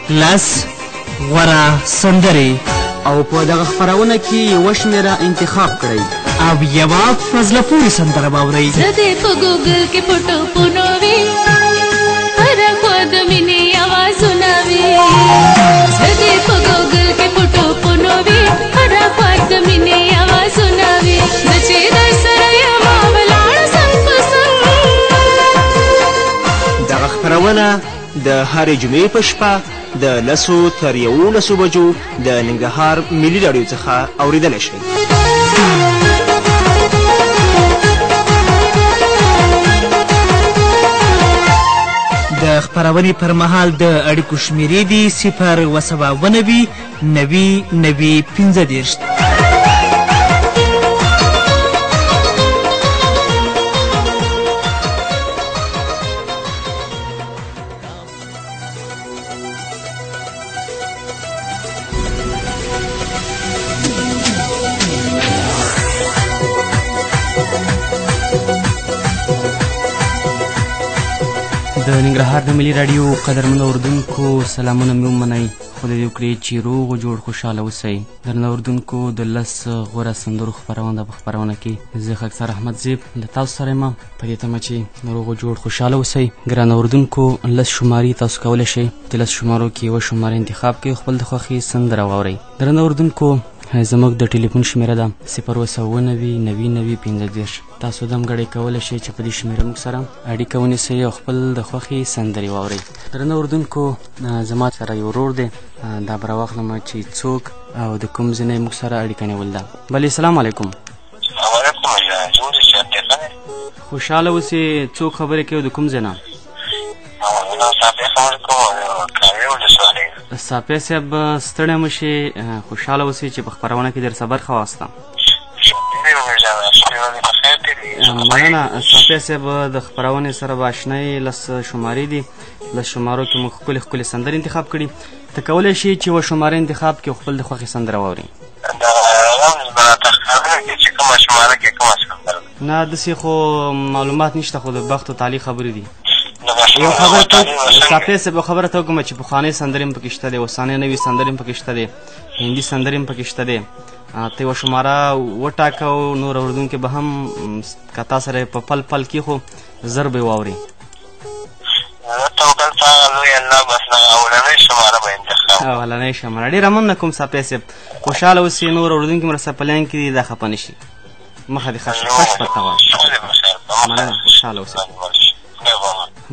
لس غوره سندرې او په دغه خپرونه کې یوه شمېره انتخاب کړئ او یوه په زړه پورې سندره به اورئ. زه دې په ګوګل کې په ټوپونو وي هره خوا د مینې اوازونه وي. زه دې په ګوګل کې په ټوپونو وي هره خوا د مینې اوازونه وي. زه چې در سره یمه ولاړه څنګ په څنګ. دغه خپرونه د هرې جمعې په شپه د 10 تر 11 بجو د ننګرهار ملي راډیو څخه اورېدلی شئ. د خپرونې پر مهال د اړیکو شمیرې دي 0 90 90 15. د ننګرهار د ملي راډیو قدرمنو اردونکو سلامونه مې ومنئ. خدای دې وکړي چې روغ و جوړ خوشحاله اوسئ. درنه اردونکو د 10 غوره سندرو خپرونه په خپرونه کې زه خاکسار احمد زیب له تاسو سره یم په دې تمه چې روغ و جوړ خوشحاله اوسئ. ګرانه اردونکو 10 شمارې تاسو کولی شئ د 10 شمارو کې یوه شماره انتخاب کړئ خپل د خوښې سندره واورئ. درنه اردونکو زموږ د ټلیفون شمیره ده 0 90 90 15. تاسو دم غړی کولی شئ چې په دې شمیره موږ سره اړیکه ونیسئ او خپل د خوښې سندرې واورئ. درنه اردونکو زما سره یو ورور دی دا به راواخلم چې څوک او د کوم ځای نه موږ سره اړیکه نیول ده. بلې سلام علیکم. خوشحاله اوسې. څوک خبرې کوي د کوم ځای نه؟ صافی صاحب ستړی مه شي خوشحاله اوسئ چې په خپرونه کې در صبر ښه واسطه. مننه صافی صاحب د خپرونې سره به اشنایي 10 شمارې دي 10 شمارو کې موږ ښکلې ښکلې سندرې انتخاب کړي. ته کولی شي چې یوه شماره انتخاب کړي خپل د خوښې سندره واوري. نه داسې خو معلومات نشته خو د بخت و تعلیق خبرې دي. یو خبره ته صافی صاحب یو خبره ته وکړم چې پخوانۍ سندرې هم پکې شته دی اوسانۍ نوي سندرې هم پکې شته دی هندي سندرې هم پکې شته دی. ته یوه شماره وټاکه او نور اورېدونکي به هم که تا سره په پل پل کې خو زر به یې واوري. اولنۍ شماره ډېره مننه کوم صافی صاحب خوشحاله اوسې. نور اورېدونکي هم راسره په لاین کې دي دا خفه نه شي. مخه دې ښه شه ښه شپه ته غواړم. مننه خوشحاله اوسې.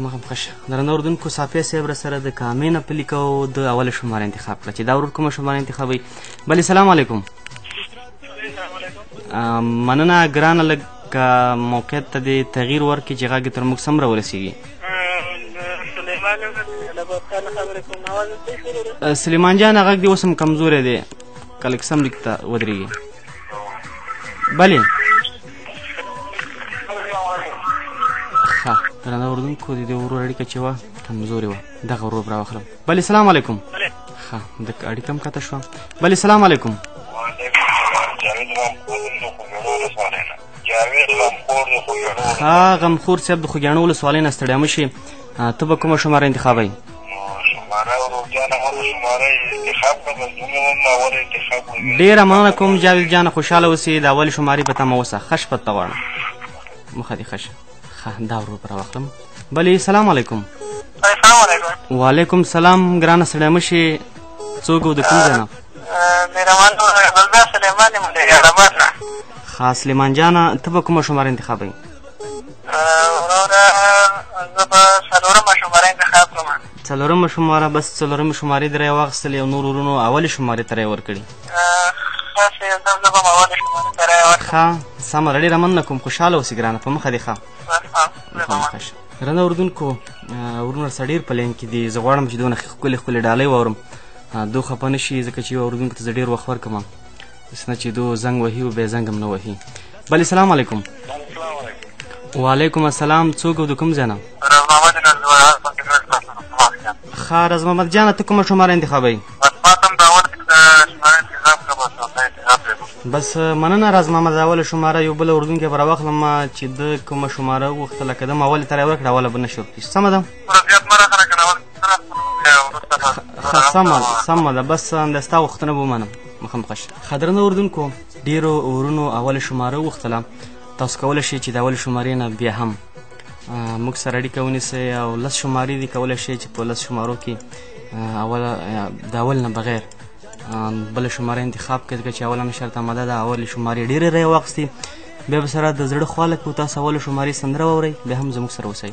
مخه ښه شه. درنه اردونکو صافی صاحب راسره د کامې نه په لیکه او د اوله شماره انتخاب کړه چې دا ورور کومه شماره انتخابوي. بلې سلام علیکم. مننه ګرانه لږ موقعیت ته دې تغییر ورکړي چې غږ تر موږ سم راورسېږي. سلیمان جان غږ دې اوس هم کمزوری دی که لږ سم لیک ته ودرېږي. بلې ښه درنه اردونکو د دې ورور اړیکه چې وه کمزورې وه دغه ورور به راواخلم. بلې سلام علیکم. ښه د اړیکه هم کته شوه. بلې سلام علیکم. ښه غمخور صاحب د خوږیاڼو ولسوالۍ نه ستړی مه شي. ته به کومه شماره انتخابوئ؟ ډېره مننه کوم جاوید جانه خوشحاله اوسې. د اولې شمارې په تمه اوسه ښه شپه ته غواړم. مخه دې ښه شه. ښه دا ورور به راواخلم. بلې سلام علیکم. وعلیکم سلام ګرانه ستړی مه شي. څوک او د کوم ځای نه؟ ښه سلیمان جانه ته به کومه شماره انتخابوئ؟ څلورمه شماره. بس څلورمه شمارې دې راواخیستلې او نور ورونو اولې شمارې ته رایې ورکړي. ښه سمه ده ډېره مننه کوم خوشحاله اوسې ګرانه په مخه دې ښه. درنه اردونکو ورونه سره ډېر په لین کې دي. زه غواړم چې دونه ښکلې ښکلې ډالۍ واورم دو خفه نه شي ځکه چې یو اورېدونکو ته زه ډېر وخت ورکړم داسې نه چې دو زنګ وهي او بیا زنګ هم نه وهي. بلې سلام علیکم. وعلیکم السلام. څوک او د کوم ځای نه؟ ښه رز محمد جانه ته کومه شماره انتخابوئ؟ بس مننه راز محمد اوله شماره یو بل اردونکي به راواخلم چې د کومه شماره وغوښتله که ده م اولې ته رایې ورکړه اوله به نه شي ورکړي. سمه ده سمه ده، بس د ستا غوښتنه به ومنم. مخامخ شه. درنو اردونکو، ډېرو اورونو اوله شماره وغوښتله. تاسو کولی شئ چې د اولې شمارې نه بیا هم موږ سره اړیکه ونیسئ او 10 شمارې دي کولی شئ چې په 10 شمارو کې د اول نه بغیر بله شماره انتخاب کړئ، ځکه چې اوله مې شرط آماده ده. اولې شمارې ډېرې رایې واخیستې، بیا به سره د زړه خواله کړو. تاسو اوله شمارې سندره واورئ، بیا هم زموږ سره اوسئ.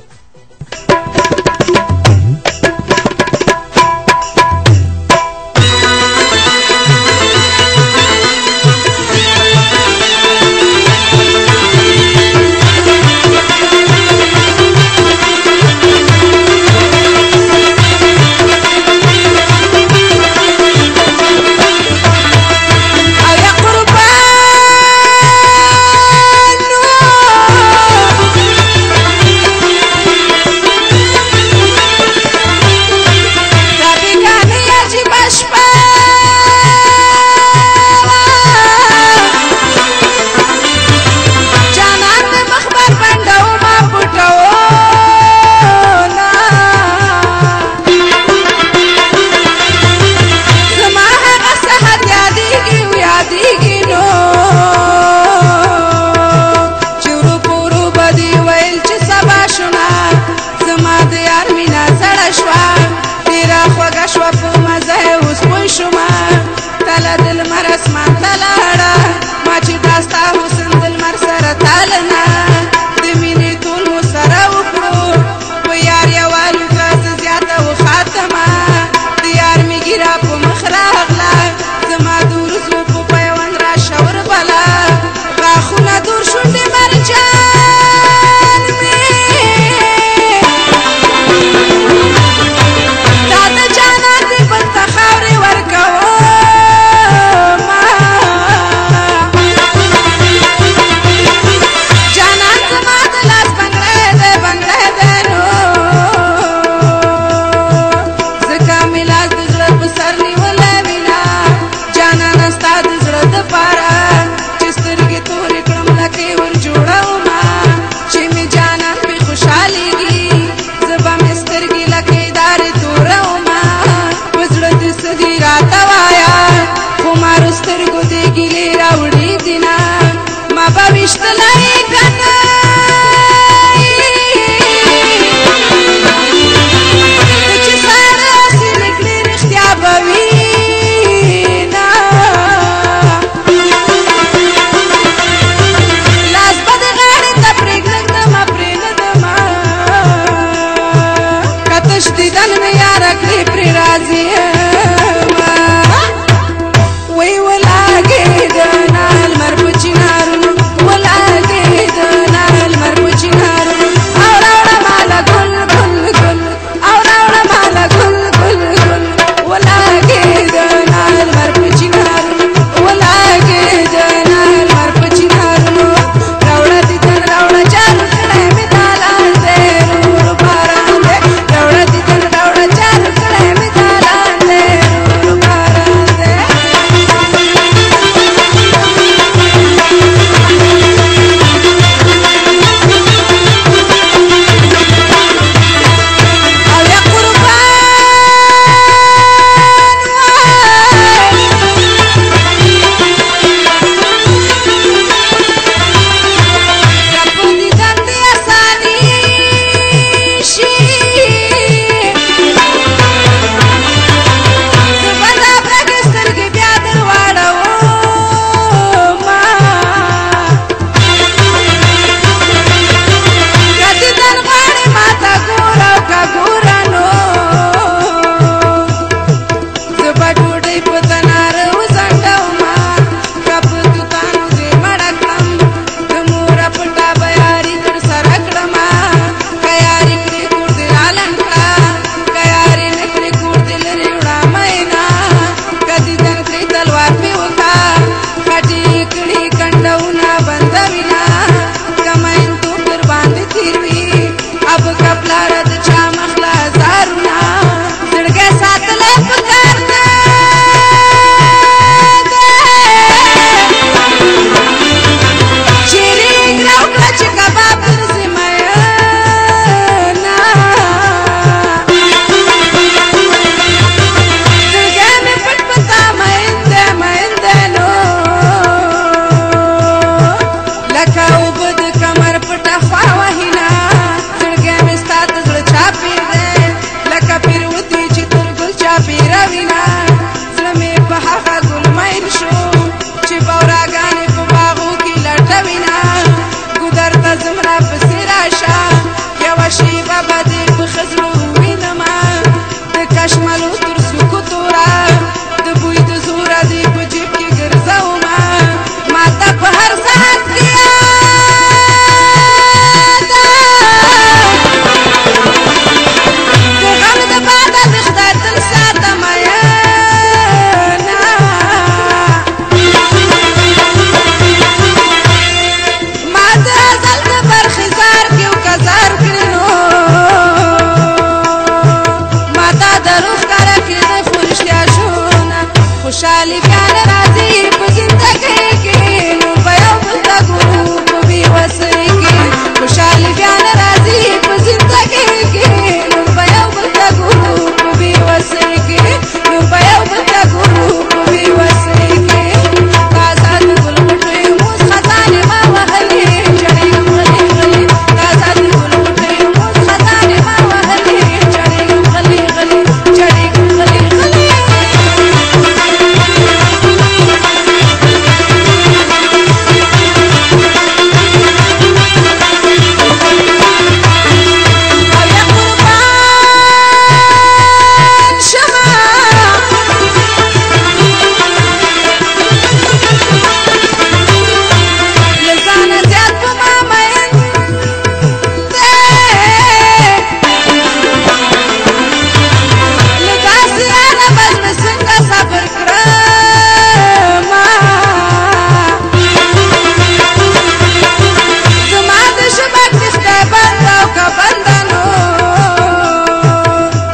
را بندانو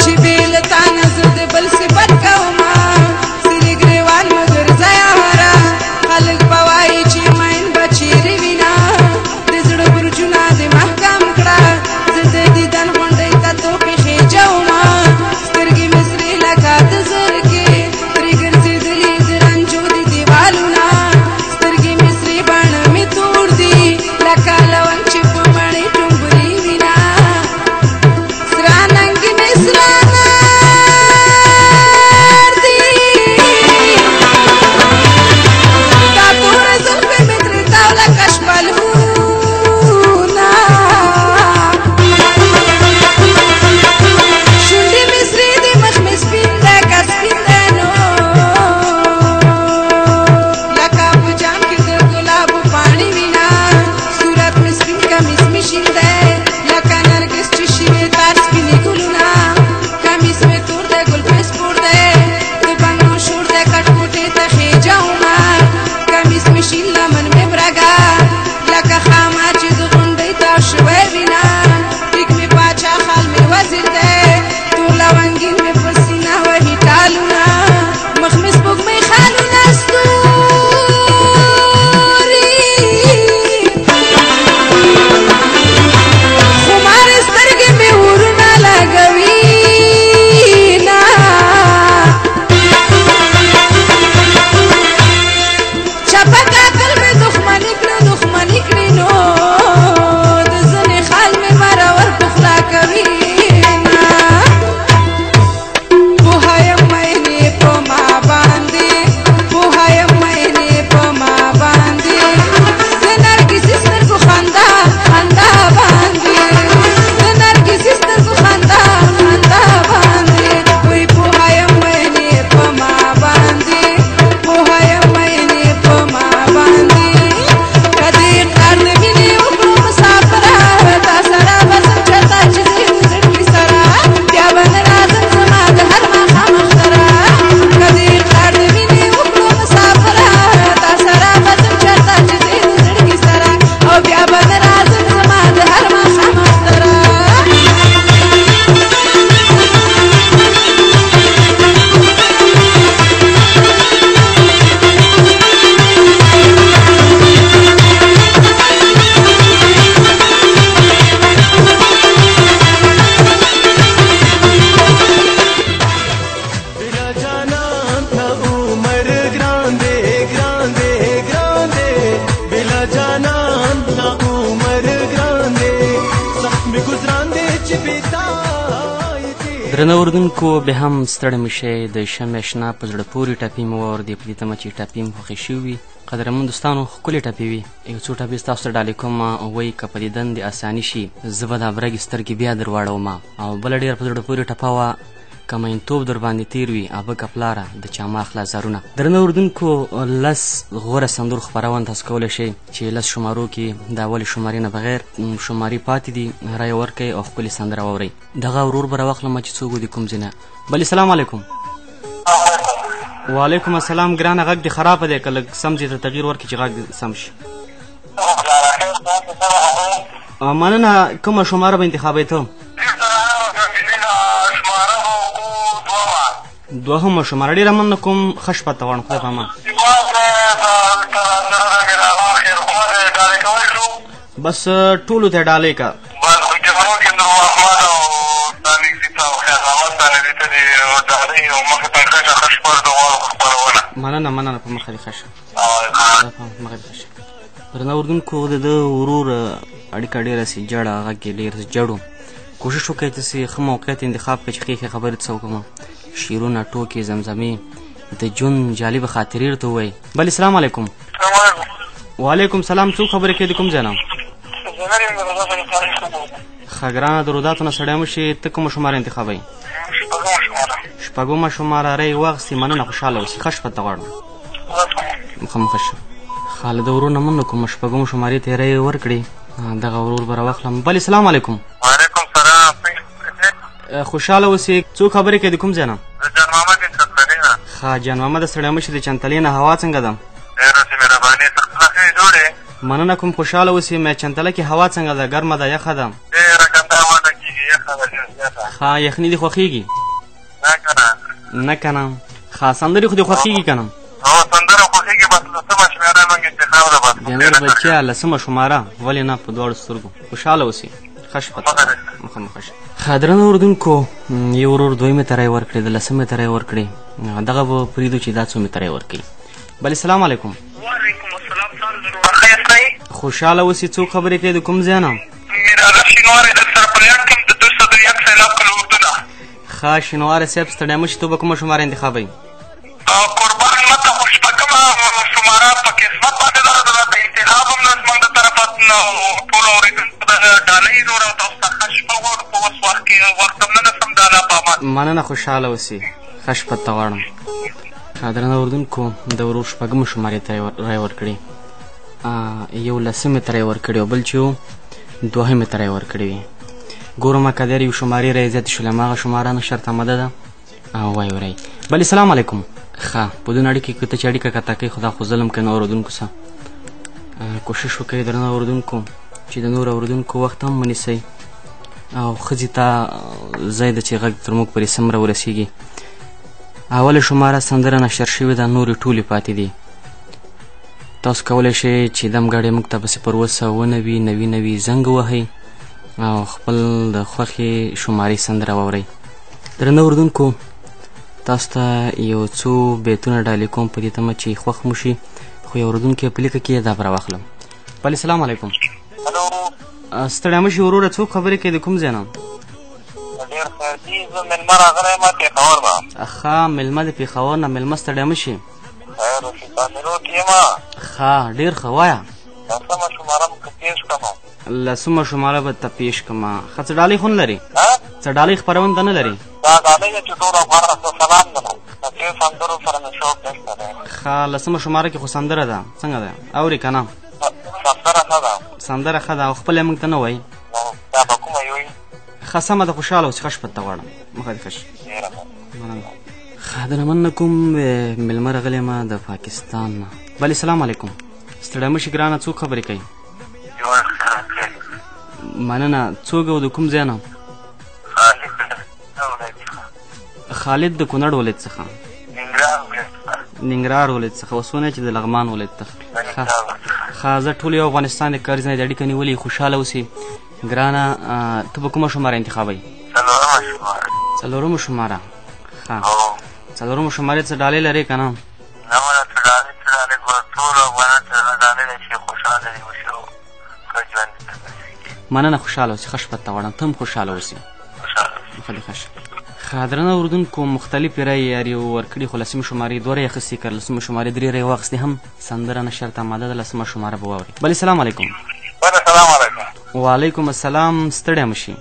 چې بیل تا نظر د بل صفت کوما سری ګریوان مگر ځای هرا خلک بوای چې مین بچیری وینا د زړه برجونه د محکم کړه زه د دیدن غونډې ته تو کې خېجوما سترګې مصری لکه د زرګې پرې ګرځېدلې د رنجو د دیوالونه سترګې مصری باڼه مې تور دي لکه لونګ چې په مڼې ټومبري وینا سره ننګې مې سره نار دي دا توره زلفې مې ترې تاو لکه شپلهونه شونډې مې سرې دي مخ مې سپین دی که سپین دی نو لکه په جام کې د ګلابو پاڼې وینا صورت مې سپین کمیس مې شین دی لکه نرګس چې شوې تار سپینې ګلونه کمیس مې تور دی ګل پې سپور دی د بنګو شور دی کټ کوټې ته خېجومه کمیس مې شین لمن مې برګه لکه خامه چې د غونډۍ تاو شوی وینا ټیک مې پاچا خال مې وزیر دی تور لونګین مې په سینه وهي ټالونه مخ مې سپوږمۍ خالونه ستوري خمارې سترګې مې ورونه لګوي نه چپه کاکل مې دښمني کړي نو د زنې خال مې مرور په خوله کوي نه پوهه یم مینې په ما باندې پوهه یم مینې په ما باندې د نرګسي سترګو خندا باندې د نرګسي سترګو خندا باندې وایي پوهه یم مینې په ما باندې پوهه یم مینې په ما باندې کدی قرار د مینې وکړو مسافره تا سره به زم چېرته چې ځې د زړګي سره بیا به نه راځم زما د هر ماښام اختره کدی قرار د مینې وکړو مسافره تا سره به زم چېرته چې ځې د زړګي سره او بیا به نه راځم زما د هر ماښام اختره Bila janan tha umar grande grande grande Bila janan tha umar grande Sakh me guzrande che bitaye درنه اردوونکو بیا هم ستړی مه شئ د شمې اشنا په زړه پورې ټاپي مو واورېدې په دې تمه چې ټاپي مو خوښې شوي وي قدرمن دوستانو ښکلې ټاپي وي یو څو ټاپي ستاسو ته ډالۍ کوم وایي که په دې دندې اساني شي زه به دا برګې سترګې بیا در واړوم او بله ډېره په زړه پورې ټپه وه که مینتوب در باندې تیر وي ابه که پلاره د چا ما اخله زرونه درنه اردوونکو 10 غوره صندوق خپرونه تاسو کولی شئ چې 10 شمارو کې د اولې شمارې نه بغیر شمارې پاتې دي رایه ورکئ او ښکلې سندره واورئ دغه ورور به راواخلم چې څوک دي کوم ځای نه بلې سلام علیکم وعلیکم السلام ګرانه غږ دې خرابه دی که لږ سم ځای ته تغییر ورکړي چې غږ دې سم شي مننه کومه شماره به انتخابوې ته دوهمه شماره ډېره مننه کوم ښه شپه ته غواړم خدای په امان بس ټولو ته ډالۍ که مننه په مخه دې ښه شه درنه اردوونکو د ده ورور اړیکه ډېره سي جړه غږ یې ډېر جړو کوشش وکړئ تاسې ښه موقعیت انتخاب کړئ چې ښې ښې خبرې څه وکړم شعرونه ټوکې زمزمې د ژوند جالبه خاطرې ورته ووایي بلې سلام علیکم وعلیکم سلام څوک خبرې کوي د کوم ځای نه ښه ګرانه د روداتو نه سړی مشي ته کومه شماره انتخابوئ شپږمه شماره ری واخیستې مننه خوشحاله اوسې ښه شپه ته غواړم مخامخ شه خالد ورور نه مننه کومه شپږمه شمارې ته یې ری ورکړې دغه ورور به راواخلم بلې سلام علیکم وعلیکم سلام خوشحاله اوسې څوک خبرې کوي د کوم ځای نه جان محمد چنتلې نه ښه جان محمد سړی مشر د چنتلې نه هوا څنګه ده ډېره سي مهرباني څخه ښې جوړې مننه کوم خوشحاله اوسې مې چنتله کې هوا څنګه ده ګرمه ده یخه ده ډېره ګنده یخه ده ډېر زیاته. ښه یخني دې خوښېږي؟ نه که نه. نه که نه. ښه سندرې خو دې خوښېږي که نه؟ سندره خوښېږي بس لسمه شمېره موږ انتخاب ده بس. جنور بچیا لسمه شماره ولې نه په دواړو سترګو خوشحاله اوسې. ښه شپه مخه شه. ښه درنو اورېدونکو یو ورور دویمې ته رایې ورکړې د لسمې ته رایې ورکړې دغه به پرېږدو چې دا څومې ته رایې ورکوي. بلې سلام علیکم. وعلیکم السلام صاحب ضرور ښه یاست؟ خوشحاله اوسې. څوک خبرې کوي د کوم ځای نه؟ میراله شینواری در سره په یاد کوم د 201 سیلاب کلو اردو نه. ښه شینواره صاحب ستړی مه شي. تو به کومه شماره انتخابوئ؟ قربان مته خو شپږمه شماره په قسمت باندې ده د انتخاب هم نه زموږ د طرفه ټولو اورېدونکو د ډالۍ زور او تاسو ته ښه شپه غواړو په اوس وخت کې وخت هم نه رسم د الله په امان. مننه خوشحاله اوسې. ښه شپه ته غواړم. درنو اورېدونکو د ورور شپږمو شمارې ته رایې ورکړې یو لسمې ته رایې ورکړې او بل چې و دوهمې ته رایې ورکړې وي. ګورم که در یو شمارې رایې زیاتې شولې هماغه شماره نه شرط آماده ده وایو رایې. بلې سلام علیکم. ښه په دون اړیکې که ته چې اړیکه قطع کوي خو دا خو ظلم کوي نو اورېدونکو سره کوشش وکړئ درنو اورېدونکو چې د نورو اورېدونکو وخت هم ونیسئ او ښځې ته ځای ده چې غږ تر موږ پورې څومره ورسېږي. اوله شماره سندره نشر شوې ده نورې ټولې پاتې دي. تاسو کولی شئ چې دم ګاډی موږ ته په 090 زنګ ووهئ او خپل د خوښې شمارې سندره واورئ. درنو اورېدونکو تاسو ته یو څو بیتونه ډالۍ کوم په دې تمه چې خوښ مو شي خو یو اورېدونکی په لیکه کې دا به راواخلم. بلې سلام علیکم. هلو ستړی مه شي وروره. څوک خبرې کوي د کوم ځای نه؟ ډېر خیر دي زه مېلمه راغلی یم پېښور به. ښه مېلمه د پېښور نه مېلمه ستړی مه شي. خیر اوسې تعمیرو کې یم. ښه ډېر ښه وایه. لسمه شماره م که پېش کړم. لسمه شماره به ته پېش کړمه. ښه څه ډالۍ خو نه لري؟ څه ډالۍ خپرونه ته نه لري؟ دا ډالۍ ده چې ټول افغان راته سلام ده د دې سندرو سره مې شوق نشته دی. ښه لسمه شماره کې خو سندره ده څنګه ده اورې که نه؟ سندره ښه ده. سندره ښه ده او خپله موږ ته نه وایي. دا به کومه یوي؟ ښه سمه ده خوشحاله اوسې. ښه شپه ته غواړم. مخه دې ښه شي. ښه د مننه کوم مېلمه راغلی یم د پاکستان نه. بلې سلام علیکم. ستړی مه شي ګرانه. څوک خبرې کوي؟ مننه. څوک او د کوم ځای نه؟ خالد د کونړ ولایت څخه. ننګرهار ولایت څخه. اوس ونیه چې د لغمان ولایت څخه. ښه زه ټول یو افغانستان د کاري ځای د اړیکه نیولې خوشحاله اوسې ګرانه. ته به کومه شماره انتخابوئ؟ څلورمه شماره. ښه څلورمه شمارې څه ډالۍ لرې که نه؟ مننه خوشحاله اوسې. ښه شپه ته غواړم. ته هم خوشحاله اوسې. ښه دې ښه شه. ښه درنو اورېدونکو مختلفې رایې یارې ورکړي خو لسمې شمارې 2 رایې اخیستې که لسمې شمارې 3 رایې واخیستې هم سندره نه شرط آماده ده. لسمه شماره به واورئ. بلې سلام علیکم. سلام علیکم. وعلیکم السلام. ستړی مه شي.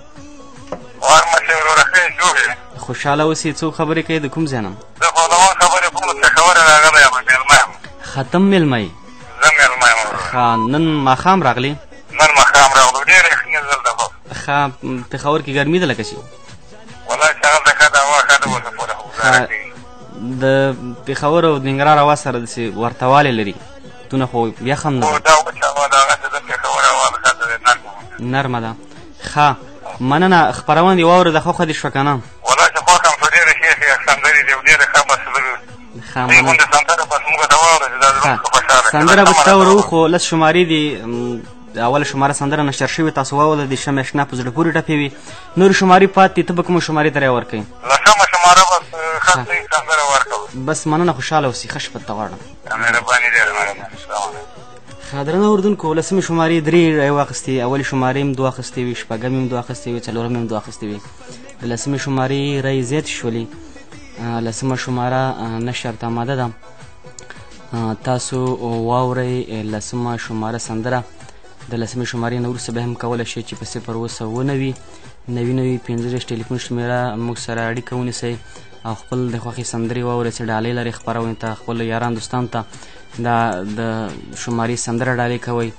ورمشي وروره ښه جوړ یې. خوشحاله اوسې. څوک خبرې کوي د کوم ځای نه؟ زه خو د مون خبرې کوم پېښور راغلی یم مېلمه یم. ختم مېلمه یې؟ زه مېلمه یم. ښه نن ماښام راغلی؟ نن ماښام راغلو. ډېر یخني ځل ده خو. ښه پېښور کې ګرمي ده لکه چې؟ والله چې هغلته ښه ده هوا ښه ده اوسه پورې خو د پېښور او ننګرهار هوا سره داسې ورته والی لري دونه خو یخ هم نه ده. دا وچه هوا ده هغسې د پېښور هوا ښه ده نرمه ده. ښه مننه. خپرونه دې واورېده ښه دې شوه که نه؟ والله چې خوښ یم څو ډېرې ښې ښې سندرې دي او ډېرې ښه بس دې غوندې سندره بس موږ ته واورې چې دا زموږ ښه خوشحاله سندره به ته ورو خو لس شمارې دي. اوله شماره سندره نشر شوې تاسو واوله د شمع اشنا په زړه پورې ټپې وي. نورې شمارې پاتې ته به کومه شمارې ته رایې ورکوې؟ لسمه شماره بس ښه صحیح سندره ورکوه. بس مننه خوشحاله اوسې. ښه شپه ته غواړم. مهرباني ډېره مهرباني. السلام علیکم. ښه درنو اورېدونکو لسمې شمارې 3 رایې واخیستې. اولې شمارې هم 2 اخیستې وي. شپږمې هم 2 اخیستې وي. څلورمې هم 2 اخیستې وي. د لسمې شمارې رایې زیاتې شولې. لسمه شماره نه شرط آماده ده. تاسو واورئ لسمه شماره سندره. د لسمې شمارې نه وروسته به هم کولی شئ چې په 090 15 ټلیفون شمېره موږ سره اړیکه ونیسئ او خپل د خوښې سندرې واورئ چې ډالۍ لرئ خپرونې ته خپلو یاران دوستانو ته دا د شمارې سندره ډالۍ کوئ.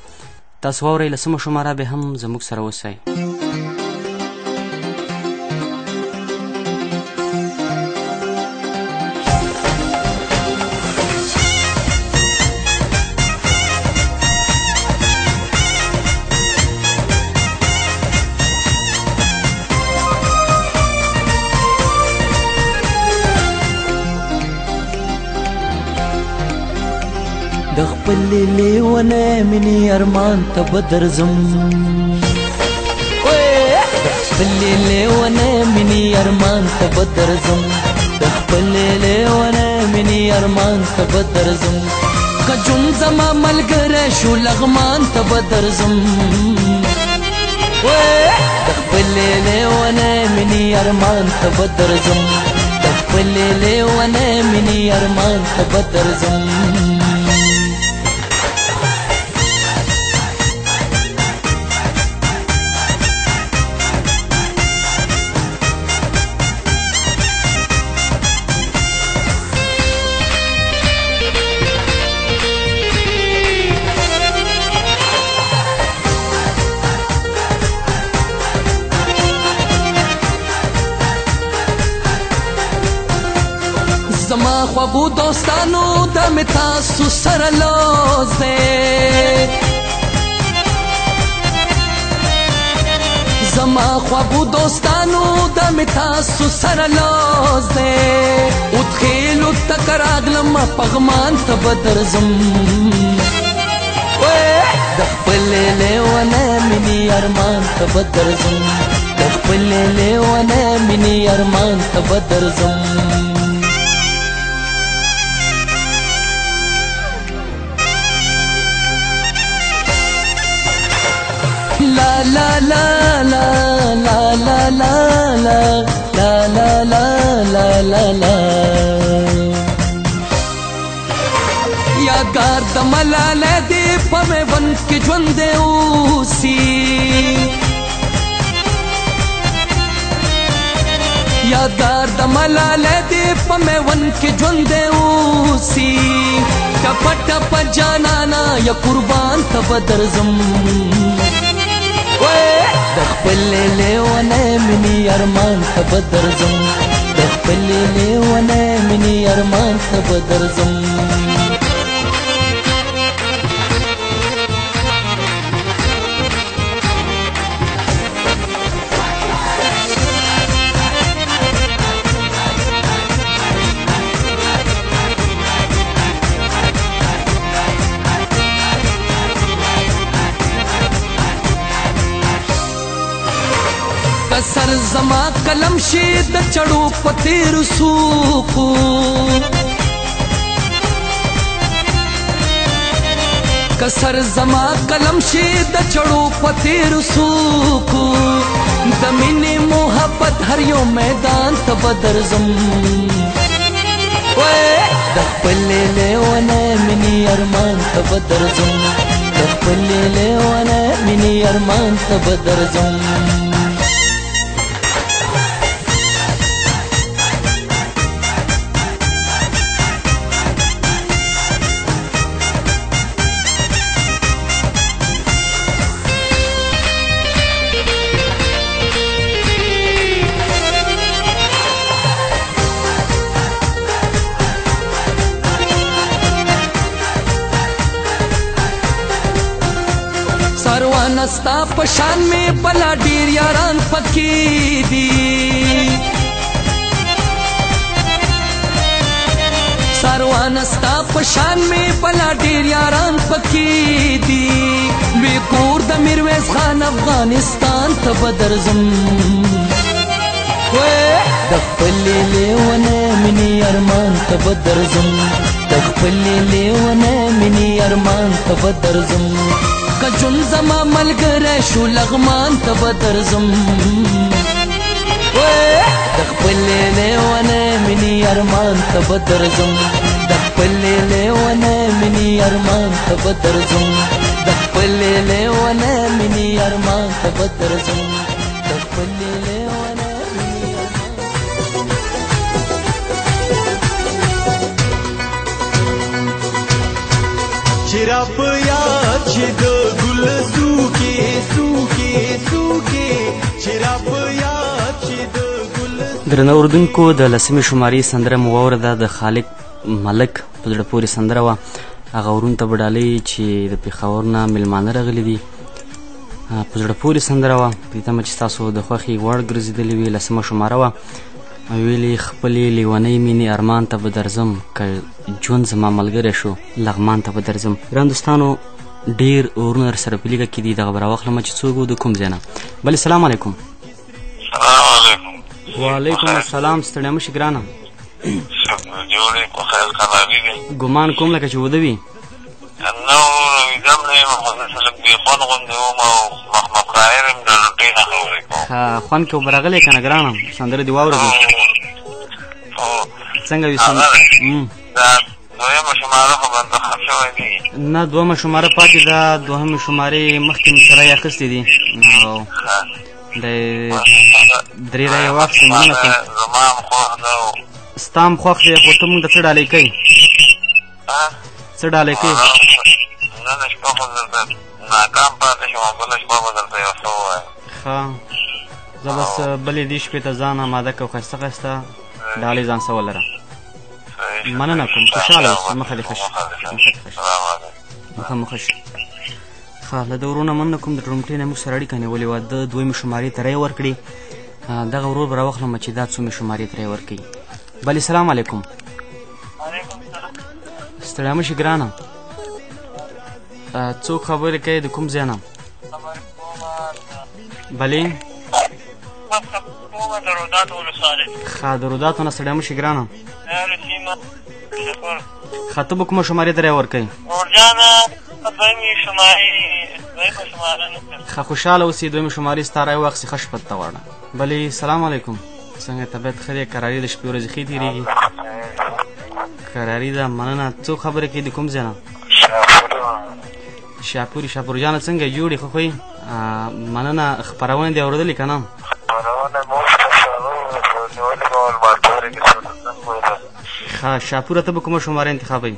تاسو واورئ لسمه شماره به هم زموږ سره اوسئ. خپلې لیونی مینې ارمان ته به درځم د خپلې لیونی مینې ارمان ته به درځم د خپلې لیونی مینې ارمان ته به درځم که ژوند زما ملګری شو لغمان ته به درځم د خپلې لیونی مینې ارمان ته به درځم د خپلې لیونی مینې ارمان ته به درځم زما خوږو دوستانو دا مې تاسو سره لوز دی زما خوږو دوستانو دا مې تاسو سره لوز دی وتخیلو تکه راغلم پغمان ته به درځم د خپلې لیونی مینې ارمان ته به درځم د خپلې لیونی مینې ارمان ته به درځم La la la la la la la la la la la la la la یادګار د ملاله دې په میوند کې ژوند اوسي یادګار د ملاله دې په میوند کې ژوند اوسي ټپ ټپ جانانا یا قربان ته به درځم د خپلې لیونی مینې ارمان ته به درځم د خپلې لیونی مینې ارمان ته به درځم سر زما قلم شي د چړو په تیرو سوکو که سر زما قلم شي د چړو په تیرو سوکو د مینې محبت هر یو میدان ته به درځم د خپلې لیونی مینې ارمان ته به درځم د خپلې لیونی مینې ارمان ته به درځم ستا په شان مې بلا ډېر یاران پکې دي ساروانه ستا په شان مې بلا ډېر یاران پکې دي بې کور د میرویس خان افغانستان ته به درځم د خپلې لیونی مینې ارمان ته به درځم د خپلې لیونی مینې ارمان ته به درځم که ژوند زما ملګری شو لغمان ته به درځم د خپلې لیونی مینې ارمان ته به درځم د خپلې لیونی مینې ارمان ته به درځم د خپلې لیونی مینې ارمان ته به درځم د خپلې لیونی چرا په یاد چې د ګل سوکې سوکې سوکې چرا په یاد چې د ګل درنو اردوونکو د لسمې شمارې سندره مو واورده د خالق ملک په زړه پورې سندره وه هغه ورون ته بډالۍ چې د پېښور نه میلمانه راغلي دي په زړه پورې سندره وه پرې تمه چې ستاسو د خوښې وړ ګرځېدلې وي لسمه شماره وه ویلې خپلې لیونۍ مینې ارمان ته به درځم که ژوند زما ملګری شو لغمان ته به درځم. ګران دوستانو ډېر اورونه درسره په لیکه کې دي دغه به راواخلمه چې څوک و د کوم ځای نه. بلې سلام علیکم. سلام علیکم. وعلیکم السلام. ستړی مه شي ګرانه. جوړې په خیر خرابي دی. ګمان کوم لکه چې وده وي. نه ویده م نه یم خو داسې لږ بېخوند غوندې وم او مخمخایر یم د روټۍ نه خبرې کوم. خوند کې اوبه راغلی که نه ګرانه سندرې دې واورېدې څنګه وي دا دویمه شماره خو به انتخاب شوی دي. نه دویمه شماره پاتې ده. دوهمې شمارې مخکې مې سره یې اخیستې دي او د درې رایې واخیستې مننه کوم. زما هم خوښ ده ستا هم خوښ دی خو ته مونږ ته څه ډالۍ کوې څه ډالۍ کوې؟ نن شپه خو درته ناکام پاتې شوم بله شپه به درته یو څه ووایم. ښه زه بس بلې دې شپې ته ځان اماده کوم ښایسته ښایسته ډالۍ ځان سره ولره. مننه کوم خوشحاله اوسې مخه دې ښه شي مخه مو ښه شي. ښه له د ورونه مننه کوم د ټرمټۍ نه موږ سره اړیکه نیولې وه د دویمې شمارې ته رایې ورکړې. دغه ورور به راواخلم چې دا څومې شمارې ته رایې ورکوي. بلې سلام علیکم. ستړی مه شي ګرانه. څوک خبرې کوي د کوم ځای نه؟ بلې ښه د روداتو نه ستړی مه شي ګرانه. ښه ته به کومه شمارې ته رایې ورکوي؟ ښه خوشحاله اوسې دویمې شمارې ستا رایې واخیستې ښه شپه ته غواړه. بلې سلام علیکم. څنګه طبیعت ښه دی؟ کراري د شپې ورځې ښې تېرېږي؟ کراري ده مننه. څوک خبرې کوي د کوم ځای نه؟ شاپوري. شاپور جانه څنګه یې جوړې ښه خو یې مننه. خپرونه دې اورېدلې که نه؟ ښه شاپوره ته به کومه شماره انتخابوي؟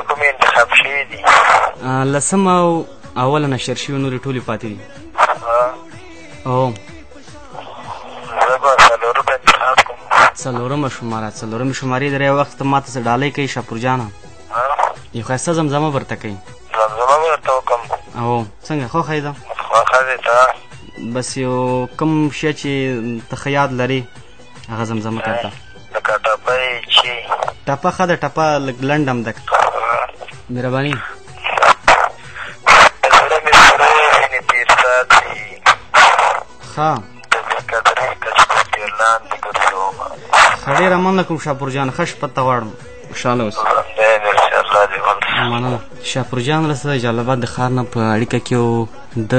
کومې انتخاب شوي دي؟ لسمه او اوله نشر شوي نورې ټولې پاتې دي. او زه به څلورمه انتخاب کوم. څلورمه شماره. څلورمې شمارې د رایې وخت ته ما ته څه ډالۍ کوي شاپور جانه؟ یو ښایسته زمزمه به درته کوي. زمزمه به درته وکړم. او څنګه خوښه یې ده؟ خوښه دې ته بس یو کوم شی چې ته ښه یاد لرې هغه زمزمه کوه ته. لکه ټپه چې ټپه ښه ده. ټپه لږ لنډ هم ده. مهرباني. زړه مې سره وینې تېر ساتي ښه د بې قدرۍ کچکول تېر لاندې ګرځومه. ښه ډېره مننه کوم شاپور جان. ښه شپه ته غواړم. خوشحاله اوسه. مننه. شاپور جان رسه جلال آباد د ښار نه په اړیکه کې و. د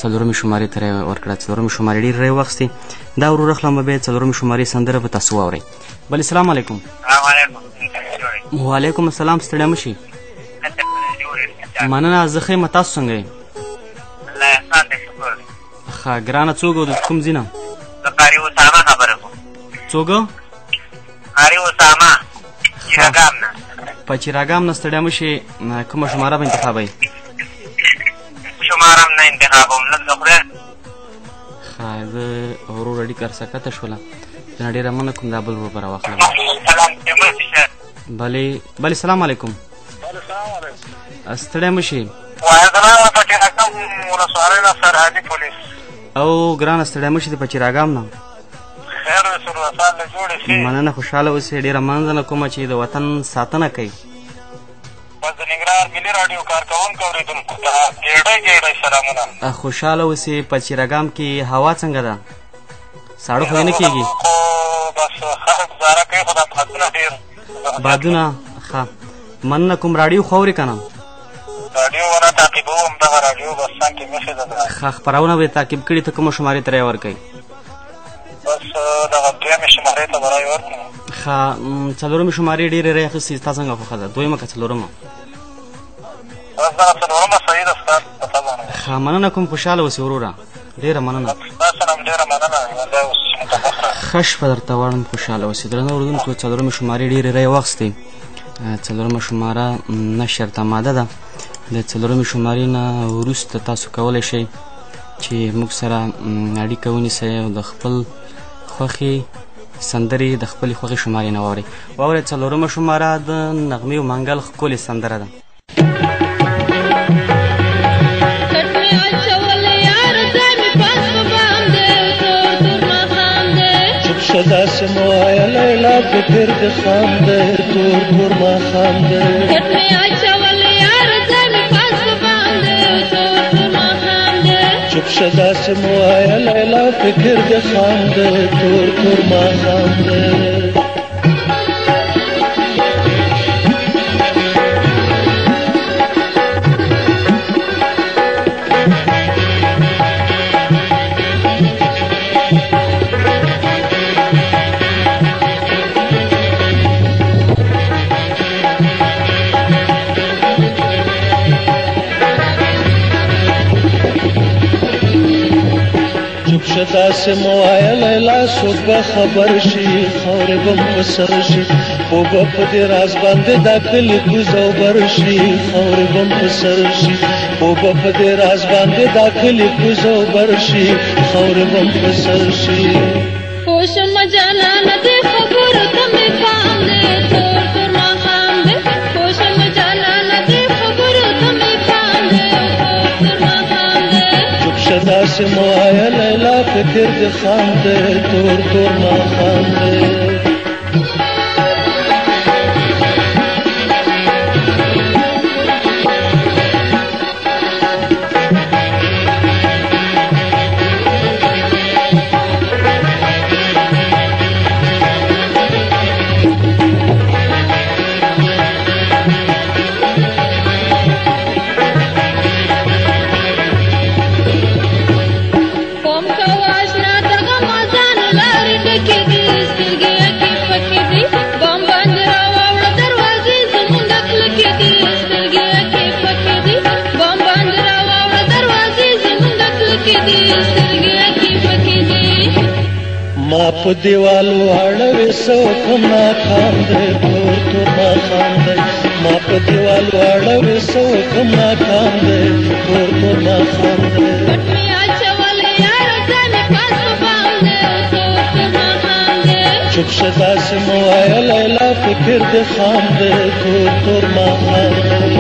څلورمې شمارې ته رایې ورکړه. څلورمې شمارې ډېرې رایې واخیستې. دا ورور اخلم بیا څلورمې شمارې سندره به تاسو واورئ. بلې سلام علیکم. وعلیکم السلام. ستړی مه شي. مننه. زه ښه یم. تاسو څنګه یې؟ ښه ګرانه. څوک و د کوم ځای نه؟ زه قاري اسامه خبره کوم. څوک؟ قاري اسامه چراګام نه. په چراګام نه ستړی مه شي. کومه شماره به انتخابوئ؟ شماره هم نه انتخابوم. لږ د خدای ښه زه ورور اړیکه رسکته شوله. نه ډېره مننه کوم. دا بل ورور به راواخلم. بلې سلام علیکم. ستړی مه شي. او ګرانه ستړی مه شي د په چراګام نه. مننه. خوشحاله اوسې. ډېره مننه کومه چې د وطن ساتنه کوي. بس د ننګرهار ملي راډیو کارکوونکو اورېدونکو ته ګېډۍ سلامونه. خوشحاله اوسې. په چراګام کې هوا څنګه ده؟ ساړه خو نه کېږي؟ بس خلک ګزاره کوي خو دا بادونه ډېر بادونه. ښه مننه کوم. راډیو خو اورې که نه؟ راډیو ونه تعقیبوم. دغه راډیو بس څنګ کې مخې ده. ښه خپرونه به یې تعقیب کړي. ته کومه شمارې ته رایې ورکوي؟ بس دغه دویمې شمارې ته به رایې ورکړم. ښه څلورمې شمارې ډېرې رایې اخیستې. ستا څنګه خوښه ده؟ دویمه که څلورمه؟ بس دغه څلورمه صحیح ده ستا په طبع. ښه مننه کوم. خوشحاله اوسې وروره. ډېره مننه. ستا سره هم ډېره مننه. ژوندی اوسې. متفخره. ښه شپه درته غواړم. خوشحاله اوسې. درنه اورېدونکو څلورمې شمارې ډېرې رایې واخیستې. څلورمه شماره نشر ته آماده ده. د څلورمې شمارې نه وروسته تاسو کولی شئ چې موږ سره اړیکه ونیسئ او د خپل خوښې سندرې د خپلې خوښې شمارې نه واورئ. واورئ څلورمه شماره د نغمې و منګل ښکلې سندره ده. شه داسې مه وایه لیلا فکر دې خام دی تور تور ماښام دی کټ مې اچول یار ځای مې پاس باندې تور تور ماښام دی چپ شه داسې مه وایه لیلا فکر دې خام دی تور تور ماښام دی داسې مه وایه لیلا څوک به خبر شي خاورې به م په سر شي خو به په دې راز باندې دا کلي کوز او بر شي خاورې به م په سر شي خو به په دې راز باندې دا کلي کوز او بر شي خاورې به م په سر شي پوه شمه جانانه دې خبرو ته مې پام دی تور تور ماښام دی پوه شمه جانانه دې خبرو ته مې پام دی تور تور ماښام دی چپ شه داسې مه وایه لیلا فکر دې خام دی تور تور ماښام دی ما په دیوال واړوې څه وکړم ناکام دی تور تور ماښام دی ما په دیوال واړوې څه وکړم ناکام دی تور تور ماښام دی پټ مې اچول یار ځای مې پاس په بام دی تور تور ماښام دی چپ شه داسې مه وایه لیلا فکر دې خام دی تور تور ماښام دی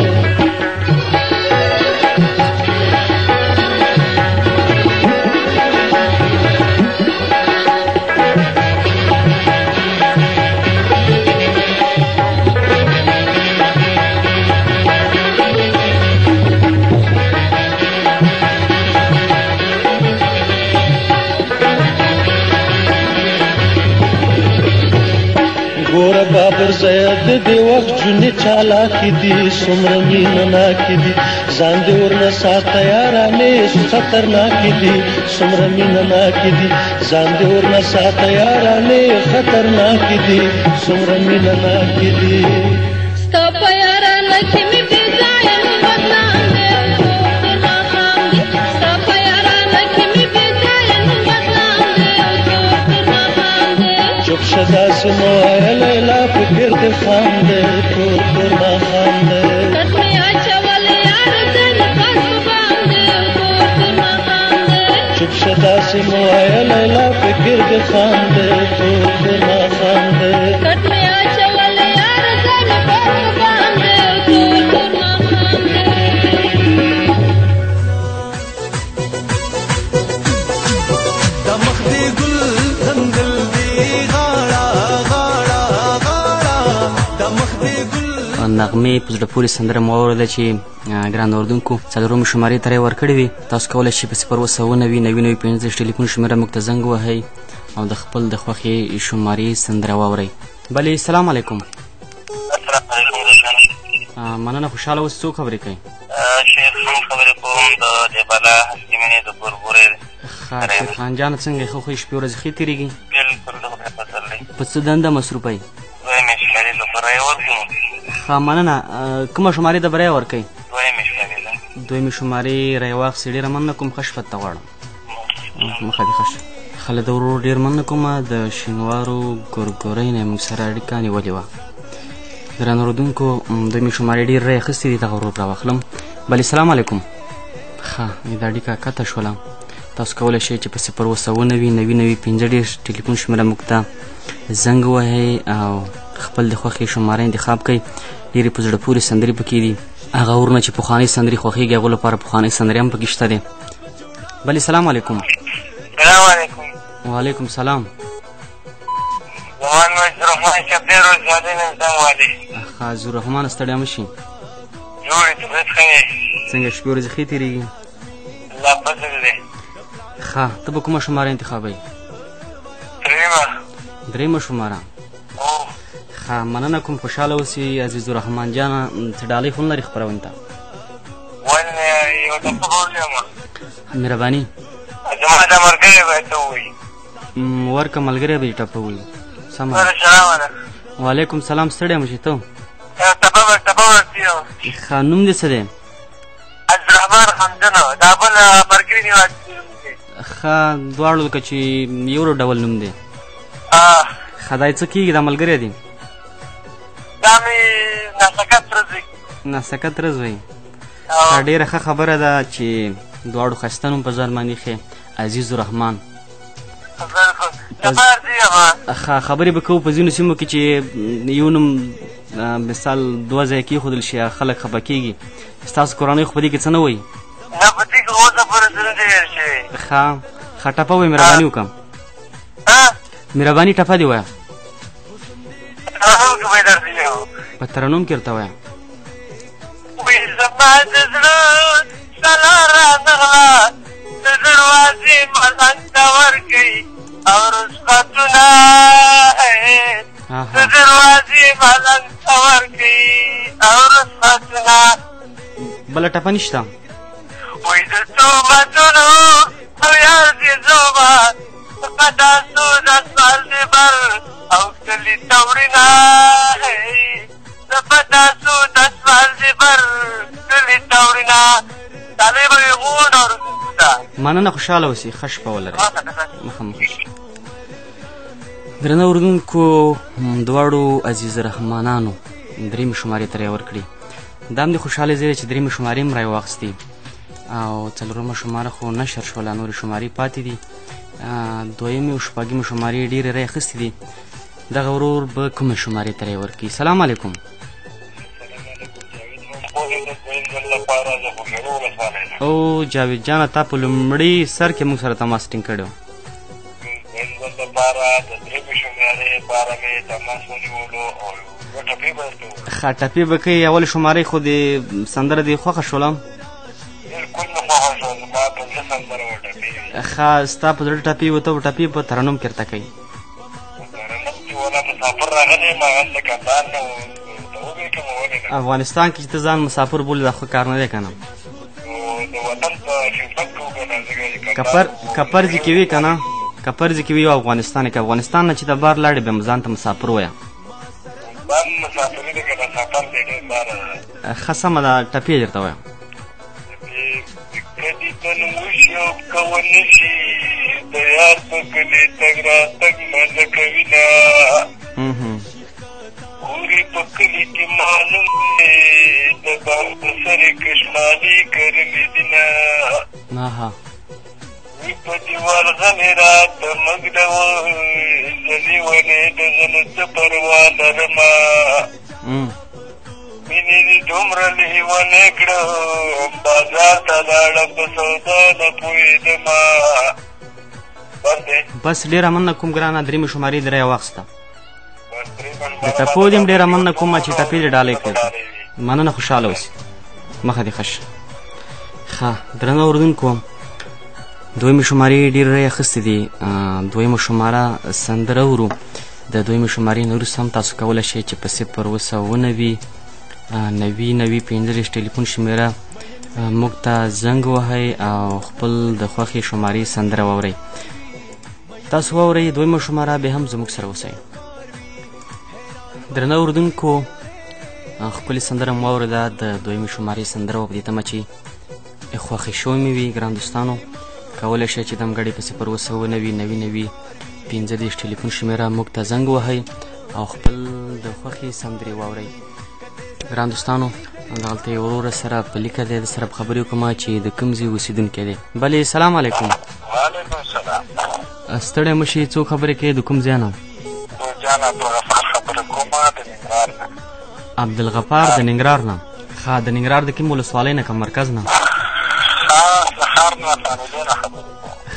ګوره بابر زید دې وخت جونې چالاکې دي څومره مینه ناکې دي ځان دې ورنه ساته یارانې خطرناکې دي څومره مینه ناکې دي ځان دې ورنه ساته یارانې خطرناکې دي څومره مینه ناکې دي ستا په یارانه کې مې بې ځایه نوم بدنام دی تور تور ماښام دی ستا په یارانه کې مې بې ځایه نوم بدنام دی تور تور ماښام دی چپ شه داسې مه وایه لیلا فکر دې خام دی تور تور ماښام دی کټ مې اچول یار ځای مې پاس په بام دی تور تور ماښام دی چپ شه داسې مه وایه لیلا فکر دې خام دی تور تور ماښام دی کټ مې اچول یار ځای مې پاس په بام دی تور تور ماښام دی د مخ دې ګل ځنګل دې غاړه غاړه غاړه د مخ دې ګل نغمې په زړه پورې سندره مو واورېده چې ګران اورېدونکو څلورمې شمارې ته یې ورکړې وي تاسو کولی شئ په 090 ټلیفون شمېره موږ ته زنګ ووهئ او د خپل د خوښې شمارې سندره واورئ بلې سلام علیکم مننه خوشحاله اوس څوک خبرې کوي شیخ خان خبرې کوم د جبله هستې مینې د بوربورې شیخ خان جانه څنګه ښه خوی شپې ورځې ښې تېرېږي بلکل د خدای فضل دی په څه دنده مصروفه یې دویمې شمېرې د برای ورکړو ښه مننه کومه شمارې د برای ورکوئ دویمې شمېرې ده دویمې شمارې رای واخیستې ډېره مننه کوم ښه شپه ته غواړم مخه دې ښه شه خله د ورور ډېر مننه کومه د شینوارو ګورګورۍ نه یې موږ سره اړیکه نیولې وه ګران اورېدونکو دویمې شمارې ډېر رای اخیستې دي دغه ورور راواخلم بلې سلام علیکم ښه دا اړیکه قطع شوله تاسو کولی شئ چې په 090 ټلیفون شمېره موږ ته زنګ ووهئ او خپل د خوښې شماره انتخاب کړئ ډېرې په زړه پورې سندرې پکې دي هغه ورونه چې پخوانۍ سندرې خوښېږي هغو لپاره پخوانۍ سندرې هم پکې شته دی بلې سلام علیکم سلام علیکم وعلیکم سلام زمان مجرحان شبیر و زیادی نمزن والی ښه زوررحمانه ستړی مه شي جوړې طبیعت ښه یې څنګه شپې ورځې ښې تېرېږي الله فضل دی ښه ته به کومه شماره انتخابوې درېیمه شماره ښه مننه کوم خوشحاله اوسې عزیزالرحمن جانه څه ډالۍ خو نه لري خپرونې ته ولې یو دفعه به ولیمه مهرباني زما دا ملګری به ته ووایي ورکه ملګری به یې ټپوي سمه سلام علیکم وعلیکم سلام ستړی مه شې ته ټپه ورته یم ښه نوم دې څه دی عبدالرحمن حمدنو دا بل ملګري نیواز ښه دواړو لکه چې یو ډول نوم دی ښه دا یې څه کېږي دا ملګری دی دا مې ناسکت ورځ وي ناسکت ورځ وي ښه ډېره ښه خبره ده چې دواړو ښایسته نوم په ځان باندې ایښی عزیزالرحمن ښه خبرې به کوو په ځینو سیمو کې چې یو نوم مثال دوه ځایه کېښودل شي خلک خفه کېږي ستاسو کورنۍ خو په دې کې څه نه وایي نه په دې کې اوسه پورې څه نه دي ویل شوي ښه ټپه وایي مهرباني وکړه مهرباني ټپه دې وایه ترنم کې به یې درته ویو په ترنم کې ورته وایه وایي زما د زړه سلا رانغله د دروازې ملنګ ته ورکوي او رسختونه د دروازې ملنګ ته ورکوي او رسختونه بله ټپه نشته وایي د توبتونو او یار دې زوبه قداسو د سال دې بر او کلي تورینه د قداسو د سال دې بر کلي تورینه ډالۍ به یې غونډ او رسوده مننه خوشحاله اوسئ ښه شپه ولرئ مخامخ درنه اورېدونکو دواړو عزیزالرحمنانو درېیمې شمارې ته یې ورکړي دا هم د خوشحالۍ ځای دی چې درېیمې شمارې هم راواخیستې او څلورمه شماره خو نشر شوله نورې شمارې پاتې دي دویمې او شپږمې شمارې ډېرې رااخیستې دي دغه ورور به کومې شمارې ته یې ورکړي سلام علیکم او جاوید جانه تا په لومړي سر کې موږ سره تماس ټینګ کړی و ښه ټپې به کوي اول شمارې خو د سندره دې خوښه شوله ښه ستا په زړه ټپې و ته به ټپې په ترنم کې ورته کوي افغانستان کې چې ته ځان مسافر بولې دا ښه کار نه دی که نه که پرځې کې وي که نه که پرځې کې وي یو افغانستان کې افغانستان نه چې د بار لاړې بیا ځان ته مسافر وایه ښه سمه ده ټپې یې درته وایم پوری په کلي کې معلوم دی د بام په سرې کشمالي کرلې دینه وي په دیوال غلې راته مږدوه زلې ولې د غلو څه پروا لرمه مینې دې دومره لیونی کړم بازار ته لاړم په سودا نه پوهېدمه بس ډېره مننه کوم ګرانه درېیمې شمارې دې راواخیسته د ټپو دې هم ډېره مننه کومه چې ټپې دې ډالۍ کړې مننه خوشحاله اوسې مخه دې ښه شه ښه درنه اورېدونکو دویمې شمارې ډېرې رااخیستې دي دویمه شماره سندره ورو د دویمې شمارې نه وروسته هم تاسو کولی شئ چې په 0 90 ټلیفون شمېره موږ ته زنګ وهئ او خپل د خوښې شمارې سندره واورئ تاسو واورئ دویمه شماره بیا هم زموږ سره اوسئ درنه اورېدونکو ښکلې سندره مو واورېده د دویمې شمارې سندره وه په دې تمه چې خوښې شوې مې وي ګران دوستانو کولی شئ چې دمګړې په 0 90 ټلیفون شمېره موږ ته زنګ وهئ او خپل د خوښې سندرې واورئ ګران دوستانو دغلته یې ورور سره په لیکه دی د سره په خبرې وکړم چې د کوم ځای اوسېدونکی دی بلې سلام علیکم وعلیکم السلام ستړی مه شي څوک خبرې کوي د کوم ځای نه عبدالغفار د ننګرهار نه ښه د ننګرهار د کوم ولسوالۍ نه که مرکز نه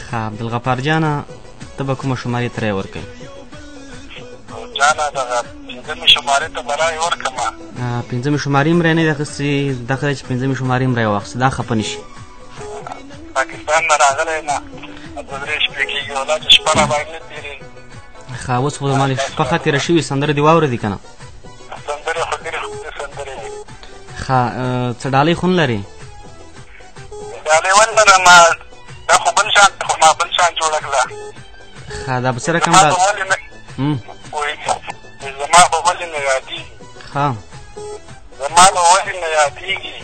ښه عبدالغفار جانه ته به کومه شمارې ته رایې ورکوې ګرانه دغه پنځمې شمارې ته به رایې ورکړمه. پنځمې شمارې هم رای نه دي اخیستې، دغه دی چې پنځمې شمارې هم رای واخیستې، دا خفه نه شي. پاکستان نه راغلی نه، دوه درې شپې کېږي او دا چې شپه راباندې نه تېرېږي. ښه اوس خو زما شپه ښه تېره شوې، سندرې دې واورېدې که نه؟ سندرې خو ډېرې ښکلې سندرې دي. ښه څه ډالۍ خو نه لرې؟ ډالۍ ولرم، دا خو بل شان خو ما بل شان جوړه کړه. ښه دا به څه رقم زما به ولې نه یادېږي، ښه زما به ولې نه یادېږي،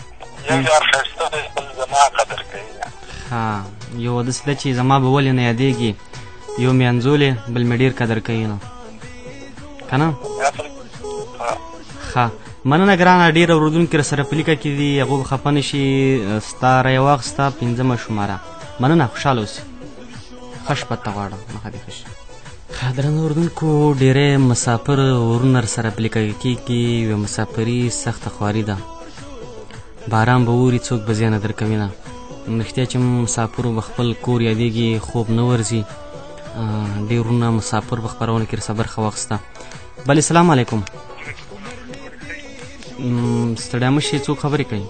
یو یار ښایسته دی بل زما قدر کوي. ښه یو داسې ده چې زما به ولې نه یادېږي، یو مې انځولې بل مې ډېر قدر کوي نه که نه؟ ښه مننه ګرانه، ډېر اورېدونکي راسره په لیکه کې دي، هغوی به خفه نه شي. ستا رایه واخېسته پنځمه شماره. مننه، خوشحاله اوسې. ښه شپه ته غواړم، مخه دې ښه شي. درنو اورېدونکو، ډېری مسافر ورونه راسره په لیکه کېږي، یوه مسافري سخته خواري ده. باران به اوري څوک به زیان در کوي نه. رښتیا چې مسافرو به خپل کور یادېږي، خوب نه ورځي. ډېر ورونه مسافر په خپرونه کې راسره برخه واخیسته. بلې سلام علیکم. ستړیا مه شئ، څوک خبرې کوي؟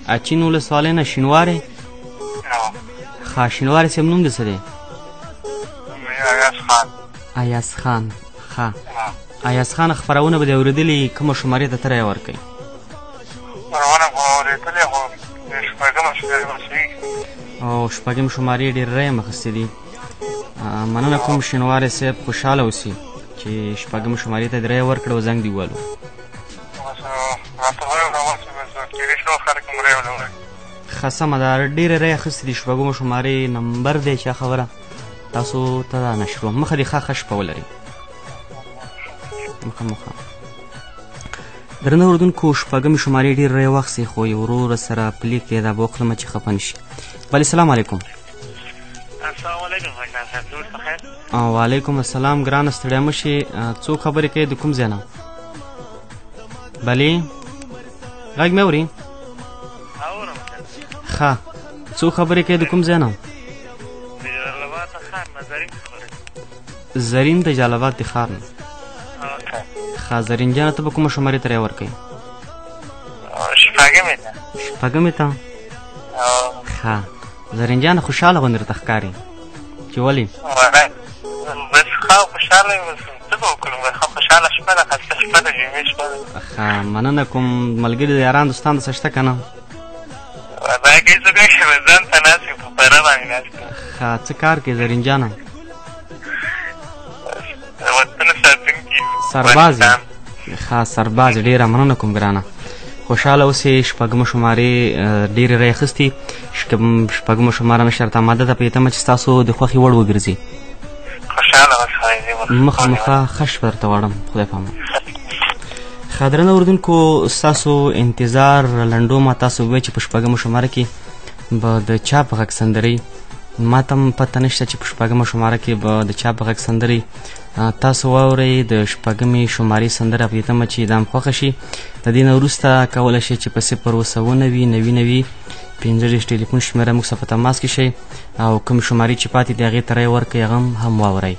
اچین ولسوالۍ نه شینواری؟ ښه شینواری صاحب نوم دې څه دی؟ ایاز خان. ښه ایاز خان، خپرونه به دې اورېدلې، کومه شمارې ته ته رایه ورکوئ؟ او شپږم شمارې ډېر رایه م اخیستې دي. مننه کوم شینواری صاحب، خوشحاله اوسي چې شپږم شمارې ته دې رایه ورکړه او زنګ دې ووالو. ښه سمه ده، ډېرې رایې اخیستې دي، شپږمه شمارې نمبر دی چې خبره تاسو ته دا نشروم. مخه دې ښه شپه ولرئ. مخه درنه اورېدونکو، شپږمې شمارې ډېر رایې واخیستې، خو یو ورور سره په لیک کې دا به وکړمه چې خفه نه شي. بلې سلام علیکم. السلام علیکم غږنان صاحب، جوړ په خیر؟ وعلیکم السلام ګرانه، ستړیا مه شي. څوک خبرې کوي، د کوم ځای نه؟ بلې غږ مې اوري؟ ښه څوک خبرې کوي، د کوم ځای نه؟ زرین د جلالاباد د ښار نه. ښه زرین جانه، ته به کومه شمارې ته رایه ورکوې؟ شپږمې ته. ښه زرین جانه، خوشحاله غوندې راته ښکاري چې ولې؟ بس ښه خوشحاله یم، څه به وکړو، ښه خوشحاله شپه ده، ښایسته شپه ده، جمعې شپه ده. ښه مننه کوم. ملګري د یاران دوستان دسه شته که نه؟ دا کوي څوک نشته، ځان ته ناست یم، په پره باندې ناست یم. ښه څه کار کوې زرین جانه؟ وطن ساتونکي سرباز یې؟ ښه سرباز، ډېره مننه کوم ګرانه، خوشحاله اوسې. شپږمه شمارې ډېرې رایې اخیستې، شپږمه شماره مې شرط اماده ده، په دې تمه چې ستاسو د خوښې وړ وګرځي. خوشحاله اوسئ. مخه ښه شپه درته غواړم، خدای پامان. ښه درنه اورېدونکو، ستاسو انتظار لنډومه. تاسو ووایئ چې په شپږمه شماره کې به د چا په غږ سندرې، ما ته هم پته نشته چې په شپږمه شماره کې به د چا په غږ سندرې تاسو واورئ. د شپږمې شمارې سندره په دې تمه چې دا هم خوښه شي. د دې نه وروسته کولی شئ چې په 0909090 ټلیفون شمېره موږ سره په تماس کې شئ او کوم شمارې چې پاتې دي هغې ته رایه ورکړئ، هغه هم واورئ.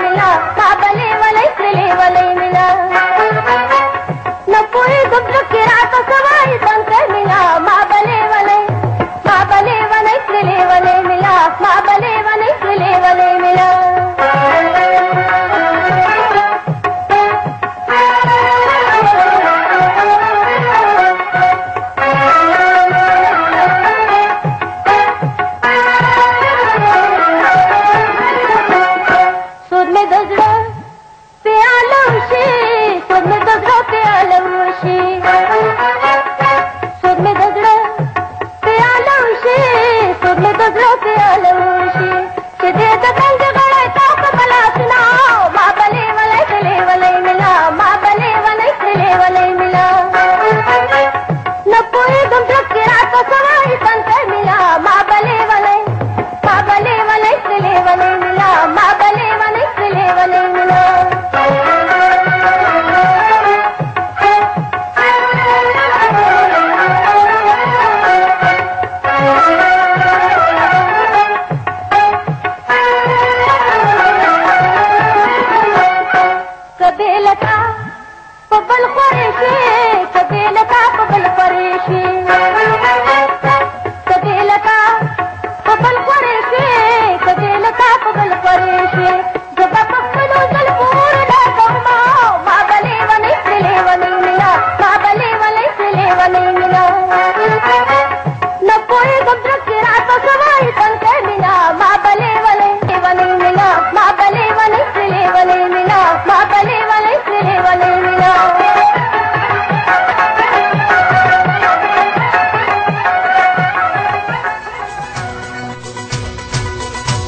Bye. ما بلې ولې سلې ولې مینا کبیلتا په بل خورې شي کبیلتا په بل خورې شي کبیلتا په بل خورې شي کبیلتا په بل خورې شي زبا په خپلو زلفور لا کوما ما بلې ولې سلې ولې مینا ما بلې ولې سلې ولې مینا نه پوهېږم درکې راته څه وایي څنګه مینا ما بلې ولې ولې مینا ما بلې ولې سلې ولې مینا ما بلې ولې سلې ولې مینا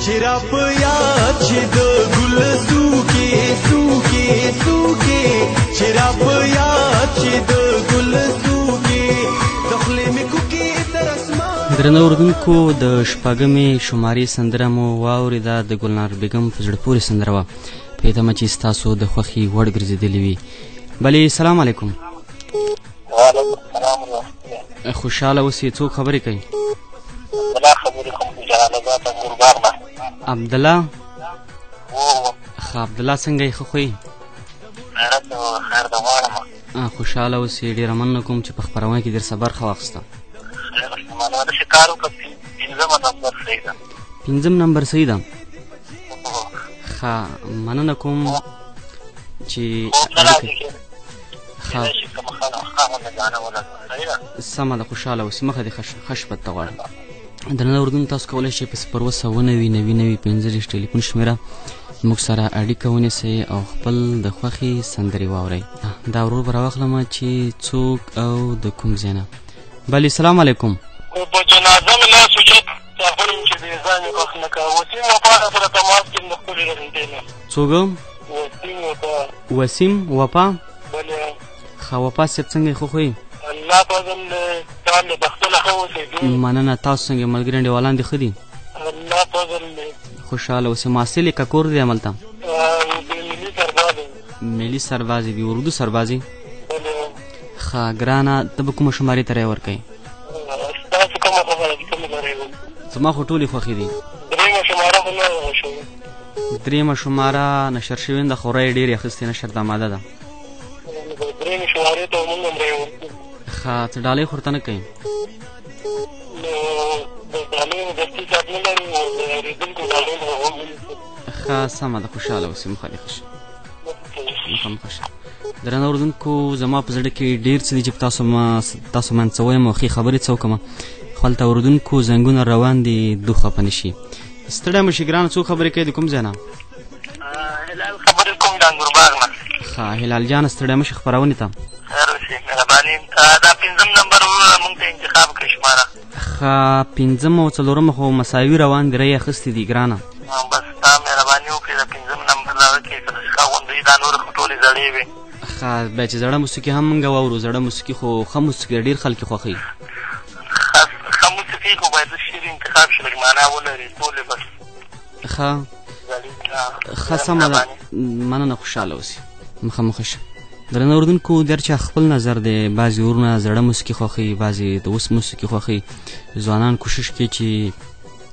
چرا په یاد چې د ګل سوکې سوکې سوکې چرا په یاد چې د ګل سوکې د خولې مې کوکې تر اسمان درنو اردوونکو د شپږمې شمارې سندره مو واورېده د ګلنار بیګم په زړه پورې سندره وه پوهېدمه چې ستاسو د خوښې وړ ګرځېدلې وي بلې سلام علیکم وعلیکم السلام خوشحاله اوسئ څوک خبرې کوي بلا خبرې کوم جهان آباد انګورباغ نه عبدالله ښه عبدالله څنګه یې ښه خو یې خیرت او خیر د غواړم خوشحاله اوسئ ډېره مننه کوم چې په خپرونه کې در څه برخه واخیسته مانا داسې کار وکړه پنځمه نمبر صحیح ده پنځم نمبر صحیح ده ښه مننه کوم چې سمه ده خوشحاله اوسئ مخه دې ښه شپه ته غواړم درنه اردون تاسو کولی شئ په 0 9 95 ټلیفون شمېره موږ سره اړیکه ونیسئ او خپل د خوښې سندرې واورئ دا ورور به راواخلم چې څوک او د کوم ځای نه بلې سلام علیکم په جنازه مې لاس اوچت غواړم چې بې ځای مې خوښ نه کړه وسیم وفا سره تماس کې د خپلې رغېدې نه څوک وسیم وفا وسیم وفا بلې ښه وفا صاحب څنګه یې ښه خو یې الله فضل تعال د خپله ښه اوسېږي مننه تاسو څنګه ملګري انډیوالان دې ښه دي الله فضل خوشحاله اوسئ محصل یې که کور دی هملته ملي سرباز ملي سرباز وي اردو سربازي بلې ښه ګرانه ته به کومه شمارې ته رایې ورکوې ستاسو کومه خبره دي کومې لرئ زما خو ټولې خوښې دي درېیمه شماره خو نه شوې درېیمه شماره نشر شوې ده خو رایې ډېرې اخیستې نشر د اماده ده درېیمې شمارې ته مونږ هم رایې ورکوو ښه څه ډالۍ خو ورته نه کوي د ډالۍ دستي صاحب نه لري او د اورېدونکو ډالۍ به هم ونیسو ښه سمه ده خوشحاله اوسئ مخه دې ښه شه مخه شه درنه اردوونکو زما په زړه کې ډېر څه دي چې تاسو من څه وایم او ښې خبرې څه وکړمه خو هلته اردوونکو زنګونه روان دي دوه خفه نه شي ستړی مه شي ګرانه څوک خبرې کوي د کوم ځای نه هلال خبرې کوم د انګورباغ نه ښه هلال جانه ستړی مه شي خپرونې ته خیر اوسې مهرباني دا پنځم نمبر مونږ ته انتخاب کړئ شماره ښه پنځم او څلورمه خو مساوي روان دي رایې اخیستې دي ګرانه بس تا مهرباني وکړئ د پنځم نمبر دغه کې که د ښه غونډۍ دا نورې خو ټولې زړې وې ښه بیا چې زړه موسیقي هم موږ واورو زړه موسیقي خو ښه موسیقي ډېر خلک یې خوښوي ښه موسیقي خو باید شعر انتخاب شي لږ معنا ولري ټولې بس ښه سمه ده مننه خوشحاله اوسئ مخه شه درنه اردوونکو د هر چا خپل نظر دی بعضې ورونه زړه موسیقي خوښوي بعضې د اوس موسیقي خوښوي ځوانان کوشش کوي چې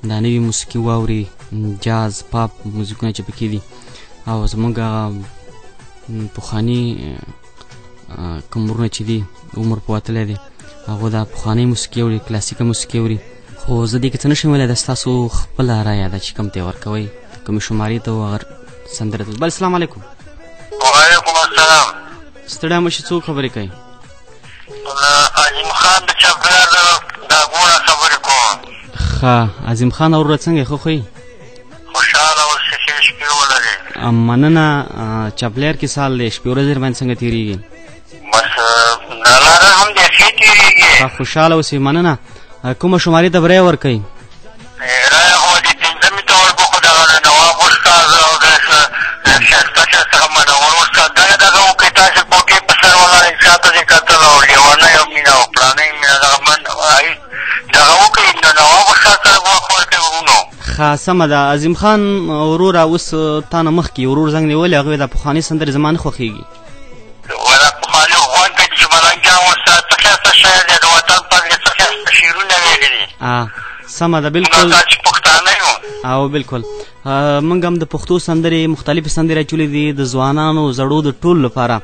دا نوي موسیقي واوري جاز پاپ موزیکونه چې پکې دي او زموږ هغه پخواني کوم ورونه چې دي عمر په وتلی دی هغو دا پخوانۍ موسیقي اوري کلاسیکه موسیقي اوري خو زه دې کې څه نشم ویلی دا ستاسو خپله رایه ده چې کوم ته یې ورکوئ کومې شمارې ته اگر سندره ته بل السلام علیکم وعلیکم السلام ستړی مه شي څوک خبرې کوي عظیم خان د چاپګر دا ګوره خبرې کوم ښه عظیم خان وروره څنګه یې ښه خو یې خوشحاله اوسې ښې شپې ولرې مننه چاپلیر کې سال دی شپې ورځې باندې څنګه تېرېږي بس دا لاره هم دې ښې تېرېږي خوشحاله اوسئ مننه کومه شمارې ته به رایه ورکوئ رایه خو دې پنځمې ته ورکړو خو دغه د نواب استاد او د ښایسته څخه منور استاد دغه وکړئ تاسې کوټې په سر ولاړئ شاته دې کتل او لیونۍ او مینه او پلانۍ مینه دغه من دغه وکړئ د نواب استاد سره ګواښ ورکړئ ورونو ښه سمه ده. عظیم خان وروره اوس تا نه مخکې ورور زنګ نیولی هغوی دا پخوانۍ سندرې زما نه خوښېږي. ولا پخواني غونډ دی چې ملنګیان ورسره څه ښایسته شعر دی، د وطن پر یې څه ښایسته شعرونه ویلي دي. سمه ده بلکل. موږ دا چې پښتانه یو. او بلکل موږ هم د پښتو سندرې مختلفې سندرې اچولې دي د ځوانانو زړو د ټولو لپاره.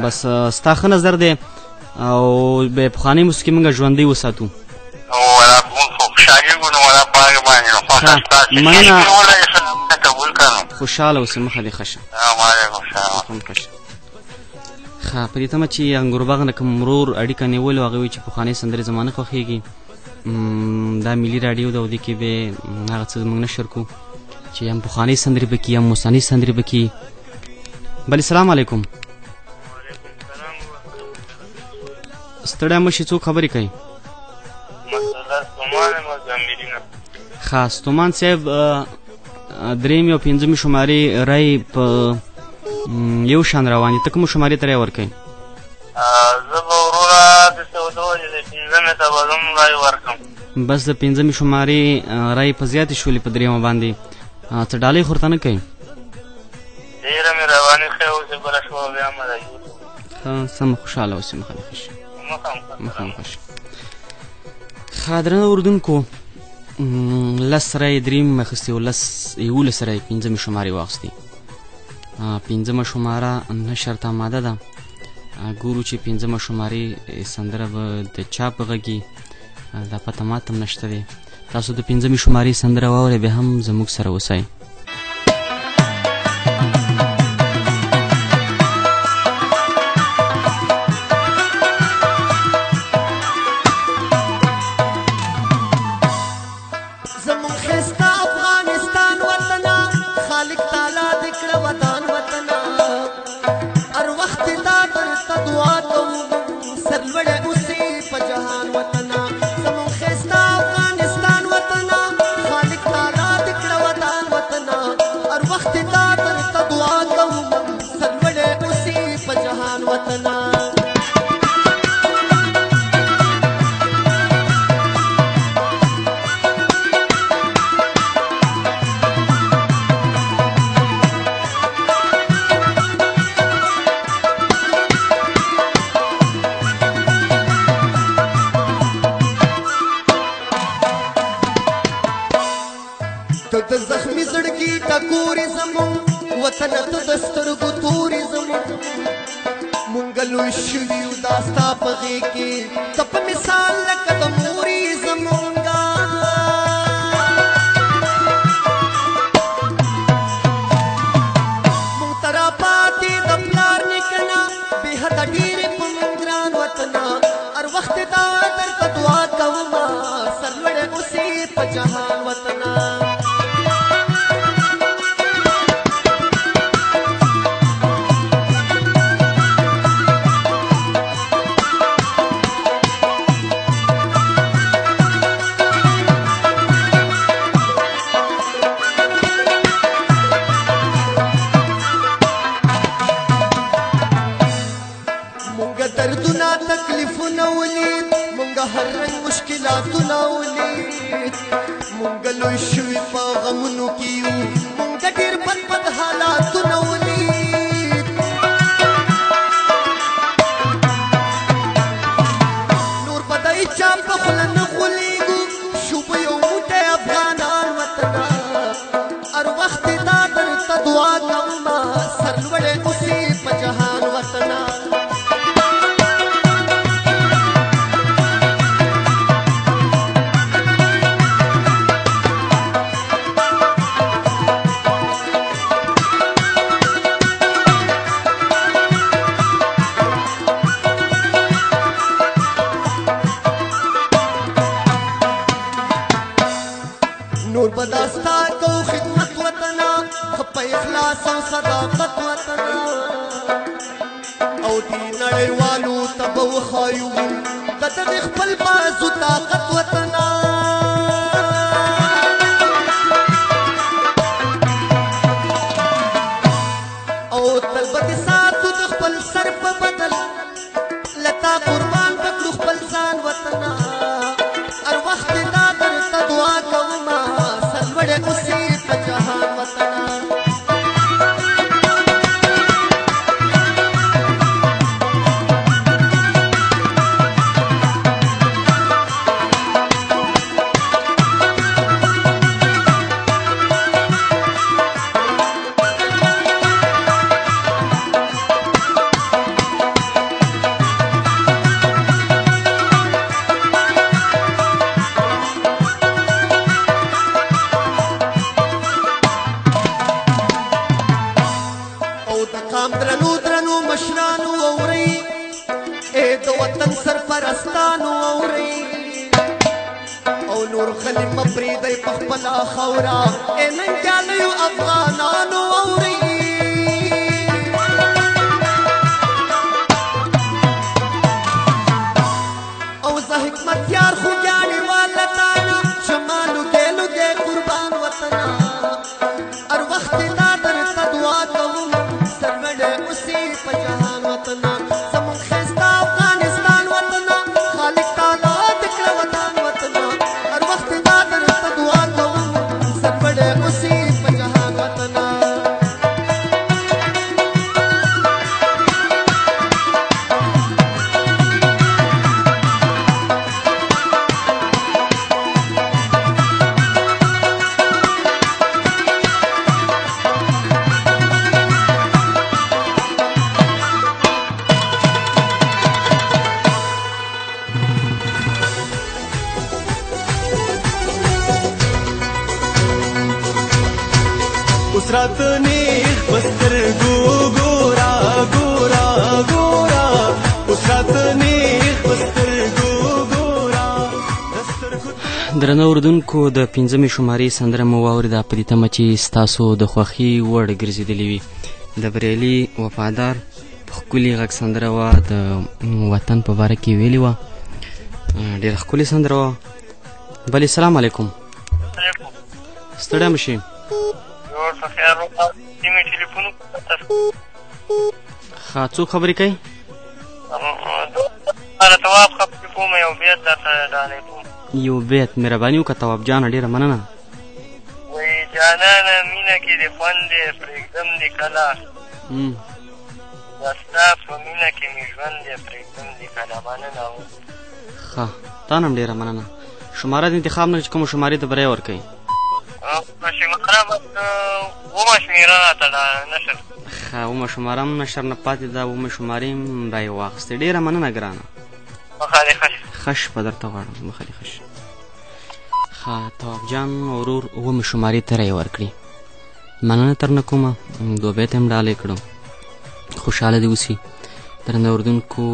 بس ستا ښه نظر دی او به پخوانۍ موسیقي موږ ژوندۍ وساتو. ولا موږ خو خوشحالېږو نو ولا په هغې باندې نو خوښه شته چې شعر ووایې سلامونه قبول کړه نو خوشحاله اوسې مخه دې ښه شه. وعلیکم السلام. ښه په دې تمه چې انګورباغ نه کوم ورور اړیکه نیولې هغې وایي چې پخوانۍ سندرې زما نه خوښېږي. دا ملي راډیو ده او دې کې به هغه څه موږ نشر کړو چې هم پخوانۍ سندرې به کي هم اوسنۍ سندرې به کي. بلې سلام علیکم. ستړی مه شي څوک خبرې کوي؟ ښه ستومان صاحب درېیم او پنځمې شمارې رای په یو شان روان دي، ته کومو شمارې ته رای ورکوې؟ زه به وروره داسې ودولې د پنځمې ته به زه هم رای ورکړم. بس د پنځمې شمارې رای په زیاتې شولې په درېیمه باندې څه ډالۍ خو ورته نه کوي؟ ډېره مهرباني ښه اوسې بله شوه بیا مه راګېږو. ښه سمه خوشحاله اوسې مخه دې ښه شي. مخه هم ښه شي. ښه درنه اردونکو لس رای درېیم اخیستې او 11 رای پنځمې شمارې واخیستې. پنځمه شماره نشر ته آماده ده. ګورو چې پنځمه شمارې سندره به د چا په غږي دا پته ماته هم نشته دی. تاسو د پنځمې شمارې سندره واورئ بیا هم زموږ سره اوسئ. سر سلام درنو درنو مشرانو اورئ د وطن سرپرستانو اورئ او نور خلک مه پرېږدئ په خپله خاوره ننګیالیو افغانانو اورئ او زه حکمتیار خوږیاڼي والتانه شمه لوګې لوګې قربان وطنه هر وخت دا درته دعا کوم سرلوړی اوسې په جهان وطنه زموږ ښایسته افغانستان وطنه خالق تعالی دې کړه ودان وطنه هر وخت دا درته دعا کوم سرلوړی اوسې په جهان وطنه اوس راته نیغ بسترګو ګوره ګوره ګوره اوس راته نیغ بسترګو ګوره درنو اردونکو د 5مې شمارې سندره مو واورېده په دې تمه چې ستاسو د خوښي وړ ګرځېدلې وي د بریالي وفادار په ښکلي غږ سندره وه د وطن په باره کې ویلې وه ډېره ښکلې سندره وه بلې سلام علیکم ستړی مه شي ښه څوک خبرې کوي یو بیت مهرباني وکړه تواب جانه ډېره مننه وایي جانانه مینه کې دې خوند دی پرېږدم دې کله دا ستا په مینه کې مې ژوند دی پرېږدم دې کله مننه ښه تا نه هم ډېره مننه شماره د انتخاب نه چې کومه شمارې ته بری ورکوي شماره بس اومه شمېره راته نشر ښه اومه شماره هم نشر نه پاتې ده اومه شمارې هم را یې واخیستې ډېره مننه ګرانه مخه دې ښه ښه شپه درته غواړم مخه دې ښه شي ښه تواب جان ورور اومه شمارې ته را یې ورکړي مننه ترنه کومه دوه بیت هم ډالۍ کړو خوشحاله دې اوسي درنه اردونکو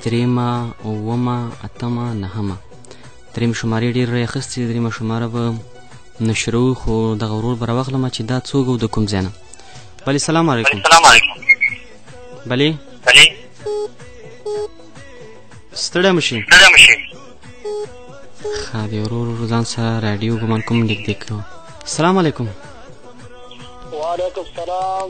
درېیمه اومه اتمه نهمه درېیمه شمارې ډېر را یې اخیستې درېیمه شماره به نشروو خو دغه ورور به راواخلمه چې دا څوک او د کوم ځای نه بلې سلام علیکم بلې ستړی مه شي ښه د ورور ځان سره راډیو ګمان کوم نږدې کړو السلام علیکم وعلیکم السلام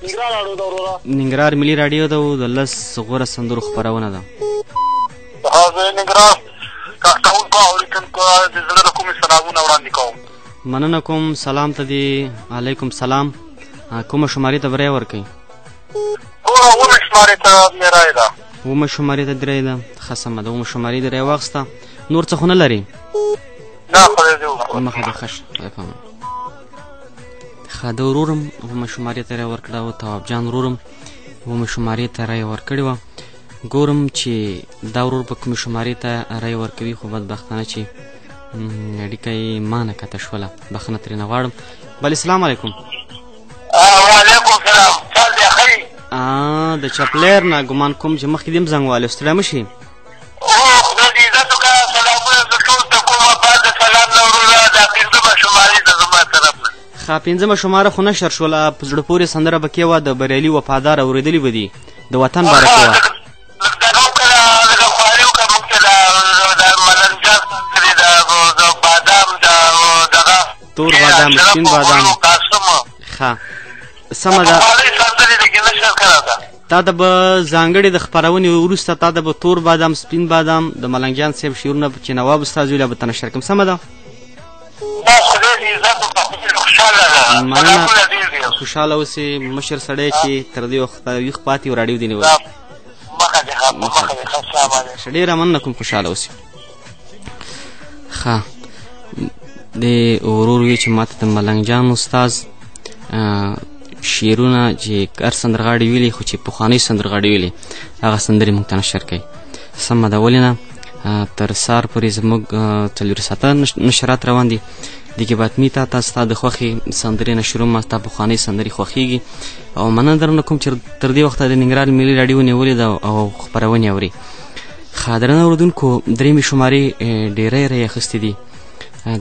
ننګرهار راډیو ده وروره ننګرهار ملي راډیو ده او د 10 غوره سندرو خپرونه ده زه ننګرهار کارکوونکو او اورېدونکو د زړه له کومې سلامونه وړاندې کوم مننه کوم سلام ته دې علیکم سلام کومه شمارې ته بری ورکوئ اومه شمارې ته مې رایې ده اومه شمارې ته درې ده ښه سمه ده اومه شمارې دې رایې واخیسته نور څه خو نه لرې نه خدای دې وکړه مخه دې ښه شه خدای په امان ښه د ورور هم اومه شمارې ته رایې ورکړه او تواب جان ورور هم اومه شمارې ته رایې ورکړې وه ګورم چې دا ورور به کومې شمارې ته رایې ورکوي خو بدبختانه چې اړیکه یې ما نه کته شوله بخښنه ترېنه غواړم بلې سلام علیکم وعلیکم سلام چل دی ښه د چپلیر نه ګمان کوم چې مخکې دې هم زنګ والی ستړی مه شي خدای دې عزت وکړه سلامونه زه ټول ته کوم بعد د سلام نه وروره دا 5مه شمارې ده زما طرف نه ښه 5مه شماره خو نشر شوله په زړه پورې سندره به کې وه د بریالي وفادار اورېدلې به دي د وطن باره کې وه تور بادام سپین بادام ښه سمه ده تا ته به ځانګړې د خپرونې وروسته تا ته به تور بادام سپین بادام د ملنګ جان صاحب شعرونه چې نواب استاد ویله به ته نشر کړم سمه ده مننه خوشحاله اوسې مشر سړی چې تر دې وخته ویښ پاتې و راډیو دې نیولی ډېره مننه کوم خوشحاله اوسې ښه د ورور وی چې ماته د ملنګ جان استاز شعرونه چې هر سندرغاړي ویلي خو چې پخوانۍ سندرغاړي ویلي هغه سندرې موږ ته نشر کوي سمه ده ولې نه تر سهار پورې زموږ 4 ساعته نشرات روان دي. دې کې باتمي تا ستا د خوښې سندرې نه شروع ما ستا پخوانۍ سندرې خوښېږي او مننه درنه کوم چې تر دې وخته د ننګرهار ملي راډیو نیولې ده او خپرونې اوري. درنه اورېدونکو درېیمې شمارې ډېری رایې اخیستې دي.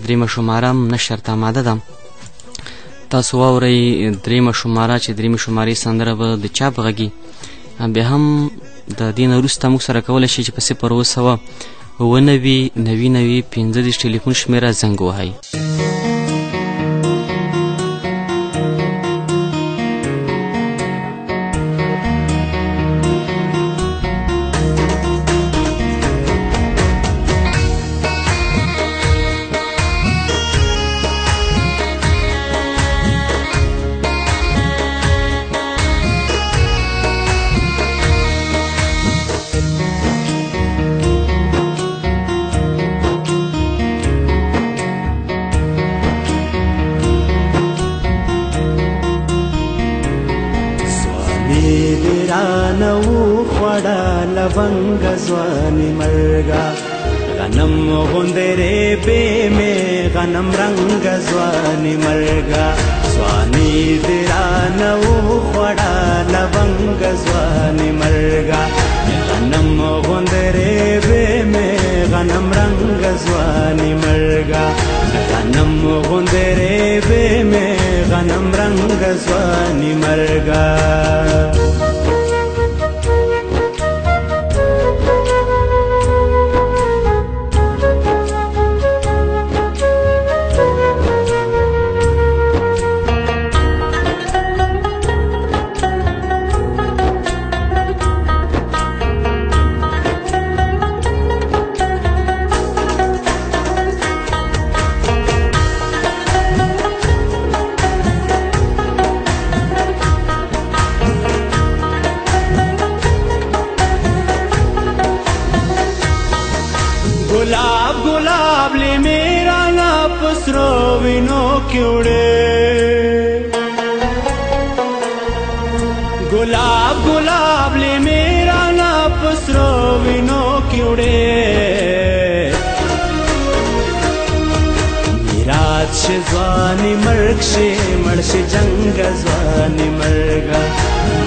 درېیمه شماره هم نشر ته آماده ده. تاسو واورئ درېیمه شماره چې درېیمې شمارې سندره به د چا په غږي. بیا هم د دې نه وروسته موږ سره کولی شئ چې په 090 ټلیفون شمېره زنګ وهئ. लवंग ځواني مرګا غنم غوندره به مې غنم رنگ ځواني مرګا ځواني درانه وړا لونګ ځواني مرګا غنم غوندره به مې غنم رنگ ځواني مرګا غنم غوندره به مې غنم رنگ ځواني مرګا गुलाब गुलाब ले मेरा ना पसरो विनो क्योड़े मिराज से ज़वानी मर्ग से मर्श जंग ज़वानी मर्गा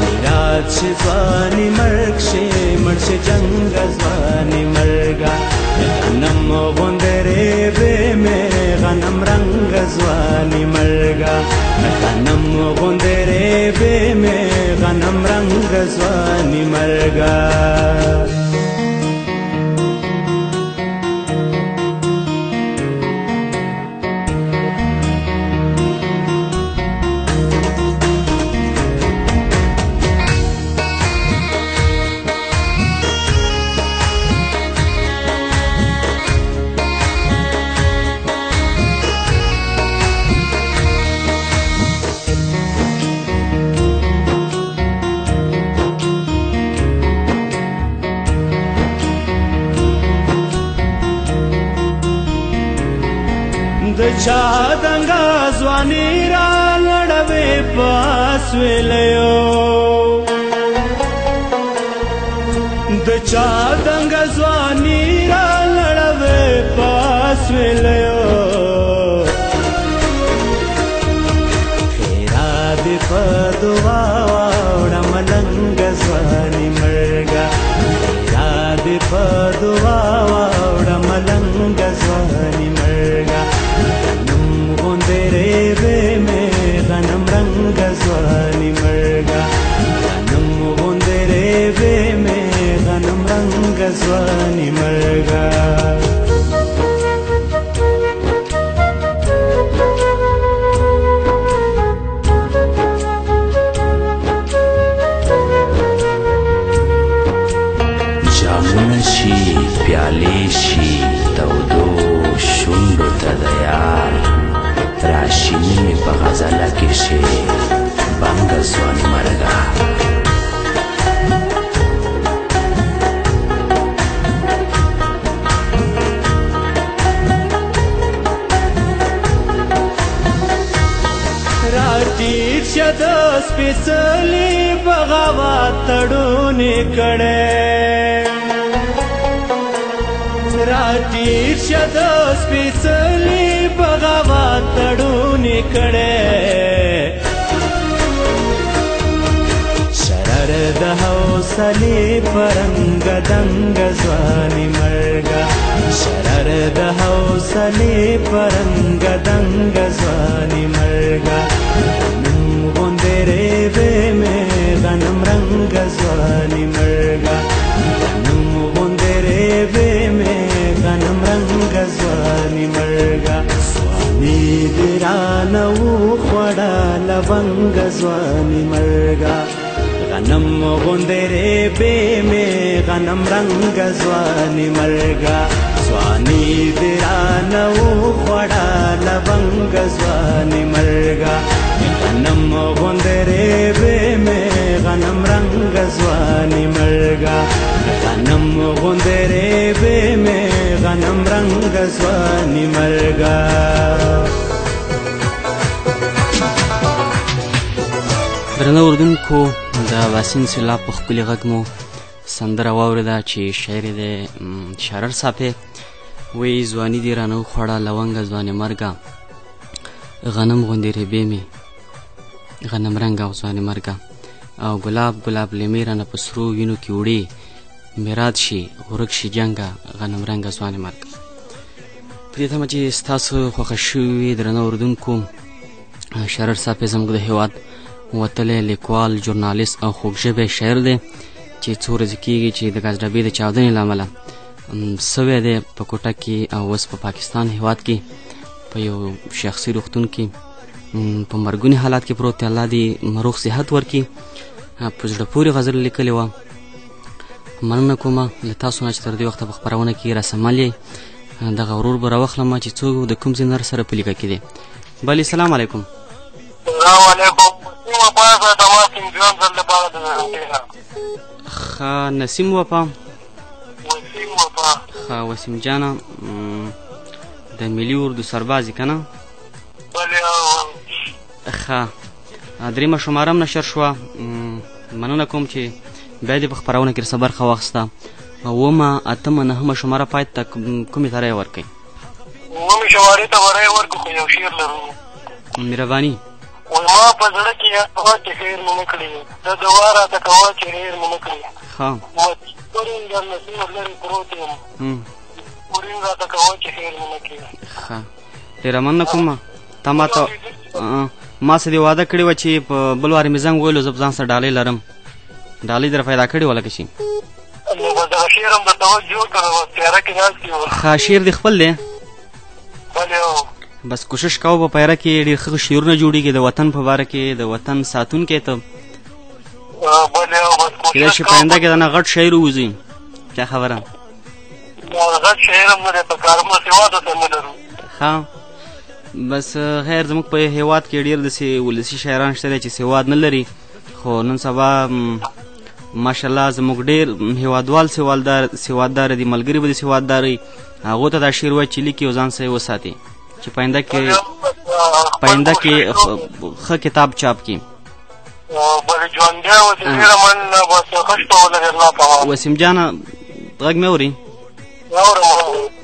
मिराज से ज़वानी मर्ग से मर्श जंग ज़वानी मर्गा गनम गुंदरे बे में गनम रंग ज़वानी मर्गा गनम गुंदरे बे में गनम रंग ज़वानी मर्गा चादंगा ज़वानी रा लड़वे पास वेलयो द चादंगा ज़वानी रा लड़वे पास वेलयो फेरा दे पदवा वाड़ा मलंग ज़वानी मर्गा फेरा दे पदवा वाड़ा मलंग ज़वानी मर्गा गनम रंग ज़वानी मर्गा गनम गुंदरे बे में गनम रंग ज़वानी मर्गा जामुन शी प्याले शी तौदो शुंडो तदयार राशिनी में बगज़ला के शे बंग ज़वानी मर्गा राटीर शदस पिसली बगावत तड़ोने कड़े راټیر شه د سپېڅلي بغاوت تړونې کړی شرر د حوصلې پرنګ دنګ ځواني مرګه شرر د حوصلې پرنګ دنګ ځواني مرګه غنم غوندې ریبې مې غنم رنګ ځواني مرګه غنم غوندې ریبې مې غنم رنګ ځواني مرګه ځواني دې رانه وخوړه لونګ ځواني مرګه غنم غوندې ریبې مې غنم رنګ ځواني مرګه ځواني دې رانه وخوړه لونګ ځواني مرګه غنم غوندې ریبې مې غنم رنګ ځواني مرګه غنم غوندې ریبې مې غنم رنګ ځواني مرګه درنه اردوونکو د واسین سیلاب په ښکلي غږ مو سندره واورېده چې شاعر یې دی شرر صافی وایي ځواني دې رانه وخوړه لونګه ځوانې مرګه غنم غوندې ریبې مې غنم رنګ او ځوانې مرګه او ګلاب ګلاب لیمې رانه په سرو وینو کې وړې میراد شي ورک شي جنګه غنم رنګه ځوانې مرګه په دې تمه چې ستاسو خوښه شوي درنه اردوونکو شرر صافی زموږ د هېواد وتلی لیکوال ژورنالیست او خوږژبی شاعر دی چې څو ورځې کېږي چې د ګازډبې د چاودنې له امله سوی دی په کوټه کې او اوس په پاکستان هېواد کې په یو شخصي روغتون کې په مرګوني حالات کې پروت دی الله دې روغ صحت ورکړي په زړه پورې غزل لیکلې وه مننه کومه له تاسو نه چې تر دې وخته په خپرونه کې راسمل یې دغه ورور به راوخلمه چې څوک د کوم ځای نه سره په لیکه کې دی بلې سلام علیکم السلام علیکم ښه نسیم وفا ښه وسیم جانه د ملي اردو سرباز یې که نه ښه درېیمه شماره هم نشر شوه مننه کوم چې بیا دې په خپرونه کې رسه برخه واخیسته اومه اتمه نهمه شماره پای ته کومې ته رایه ورکوئ اومې شمارې ته به رایه ورکړو خو یو شعر لرو مهرباني وایي ما په زړه کې هوا چې خیر مې نه کړي د دوا راته کوه چې هیر مې نه کړي ښه مجبورین در نصیب لرې پروت یم مجبورین راته کوه چې هیر مې نه کړي ښه ډېره مننه کوم تا ما ته ما څه دې واده کړې وه چې په بل وارې مې زنګ ویلو زه په ځان سره ډالۍ لرم ډالۍ در پیدا کړې وه لکه شي نو به دغه شعر هم درته وجوړ کړی وه تیاره کې ناست یو ښه شعر دې خپل دی بلې بس کوشش کوه په پیره کې ډېر ښه شعرونه جوړېږي د وطن په باره کې د وطن ساتونکی ته کېدای شي په آینده کې د نه غټ شاعر ووځي کیا خبره غټ شاعر هم نه دی په کار موږ سواد ورته نه لرو ښه بس خیر زموږ په هېواد کې ډېر داسې ولسي شاعران شته دی چې سواد نه لري خو نن سبا ماشاءالله زموږ ډېر هېوادوال سوادداره دي ملګري به د سواددارۍ هغو ته دا شعر وایي چې لیکي او ځان سره یې وساتي چې په آینده کې ښه کتاب چاپ کړي وسیم جانه غږ مې اوري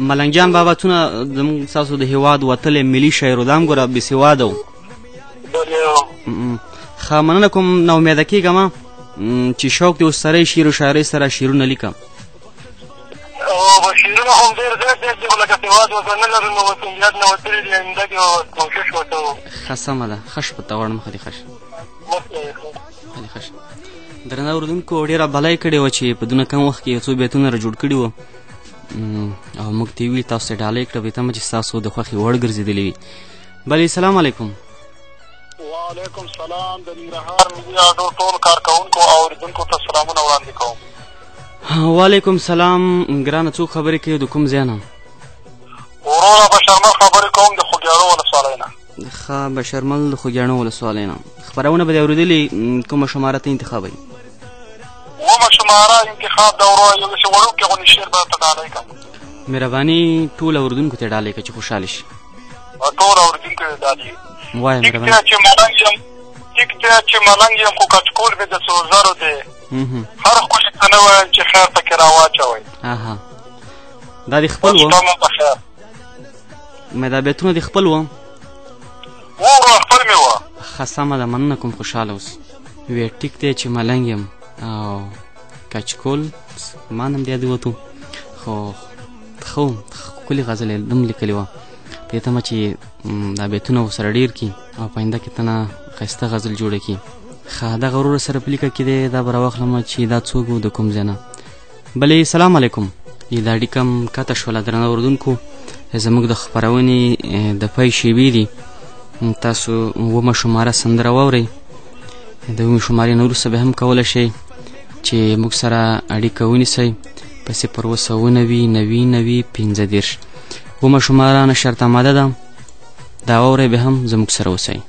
ملنګ جان بابا څونه زموږ ستاسو د هېواد وتلی ملي شاعر و دا هم ګوره بېسواده و ښه مننه کوم ناامیده کېږم چې شوق دې اوس سره شعر و شاعرۍ سره شعرونه لیکم شعرونه هم ډېر ډېر دي خو لکه سواد ورته نه لرو نو وطنیات نه وتلي دي آینده کې کوشش ورته وو ښه سمه ده ښه شپه ته غواړم ښه دې ښه شه درنه اردوونکو ډېره بلای کړې وه چې په دونه کم وخت کې یو څو بیتونه را جوړ کړي وو او موږ ته یې ویلي تاسو ته ډالۍ کړه بې تمه چې ستاسو د خوښې وړ ګرځېدلې وي بلې سلام علیکم وعلیکم سلام د ننګرهار ملي راډیو ټول کارکوونکو او اورېدونکو ته سلامونه وړاندې کوم وعلیکم سلام ګرانه څوک خبرې کوي د کوم ځای نه وروره بشرمل خبرې کوم د خوږیاڼو ولسوالۍ نه ښه بشرمل د خوږیاڼو ولسوالۍ نه خپرونه به دې اورېدلې کومه شماره ته انتخابوئ اومه شماره انتخاب د ورو یو داسې وړوکې غوندې شعر به درته ډالۍ کړم مهرباني ټول اورېدونکو ته یې ډالۍ کړه چې خوشحاله شي ټول اورېدونکو یې ډالۍ وایه مهرباني ټیک دی چې ملنګ یم خو کچکول مې د څو زرو دی هر ښکلي ته نه وایم چې خیر پکې راواچوئ دا د خپل و مې دا بیتونه د خپل و خپل مې وه ښه سمه ده مننه کوم خوشحاله اوس وی ټیک دی چې ملنګ یم او کچکول ما نم د یاد وتو خو ښکلې غزل یې دم لیکلې وه دې تمه چې دا بیتونه ورسره ډېر کړي او په آینده کې ته نه ښایسته غزل جوړه کړي ښه دغه ورور سره په لیکه کې دی دا به راواخلم چې دا څوک و د کوم ځای نه بلې سلام علیکم دا اړیکه م کته شوله درنه اورېدونکو زموږ د خپرونې د پای شیبې دي تاسو اومه شماره سندره واورئ د اومې شمارې نه وروسته به هم کولی شئ چې موږ سره اړیکه ونیسئ په 09090901530 اومه شماره نه شرط آماده ده دا واورئ به هم زموږ سره اوسئ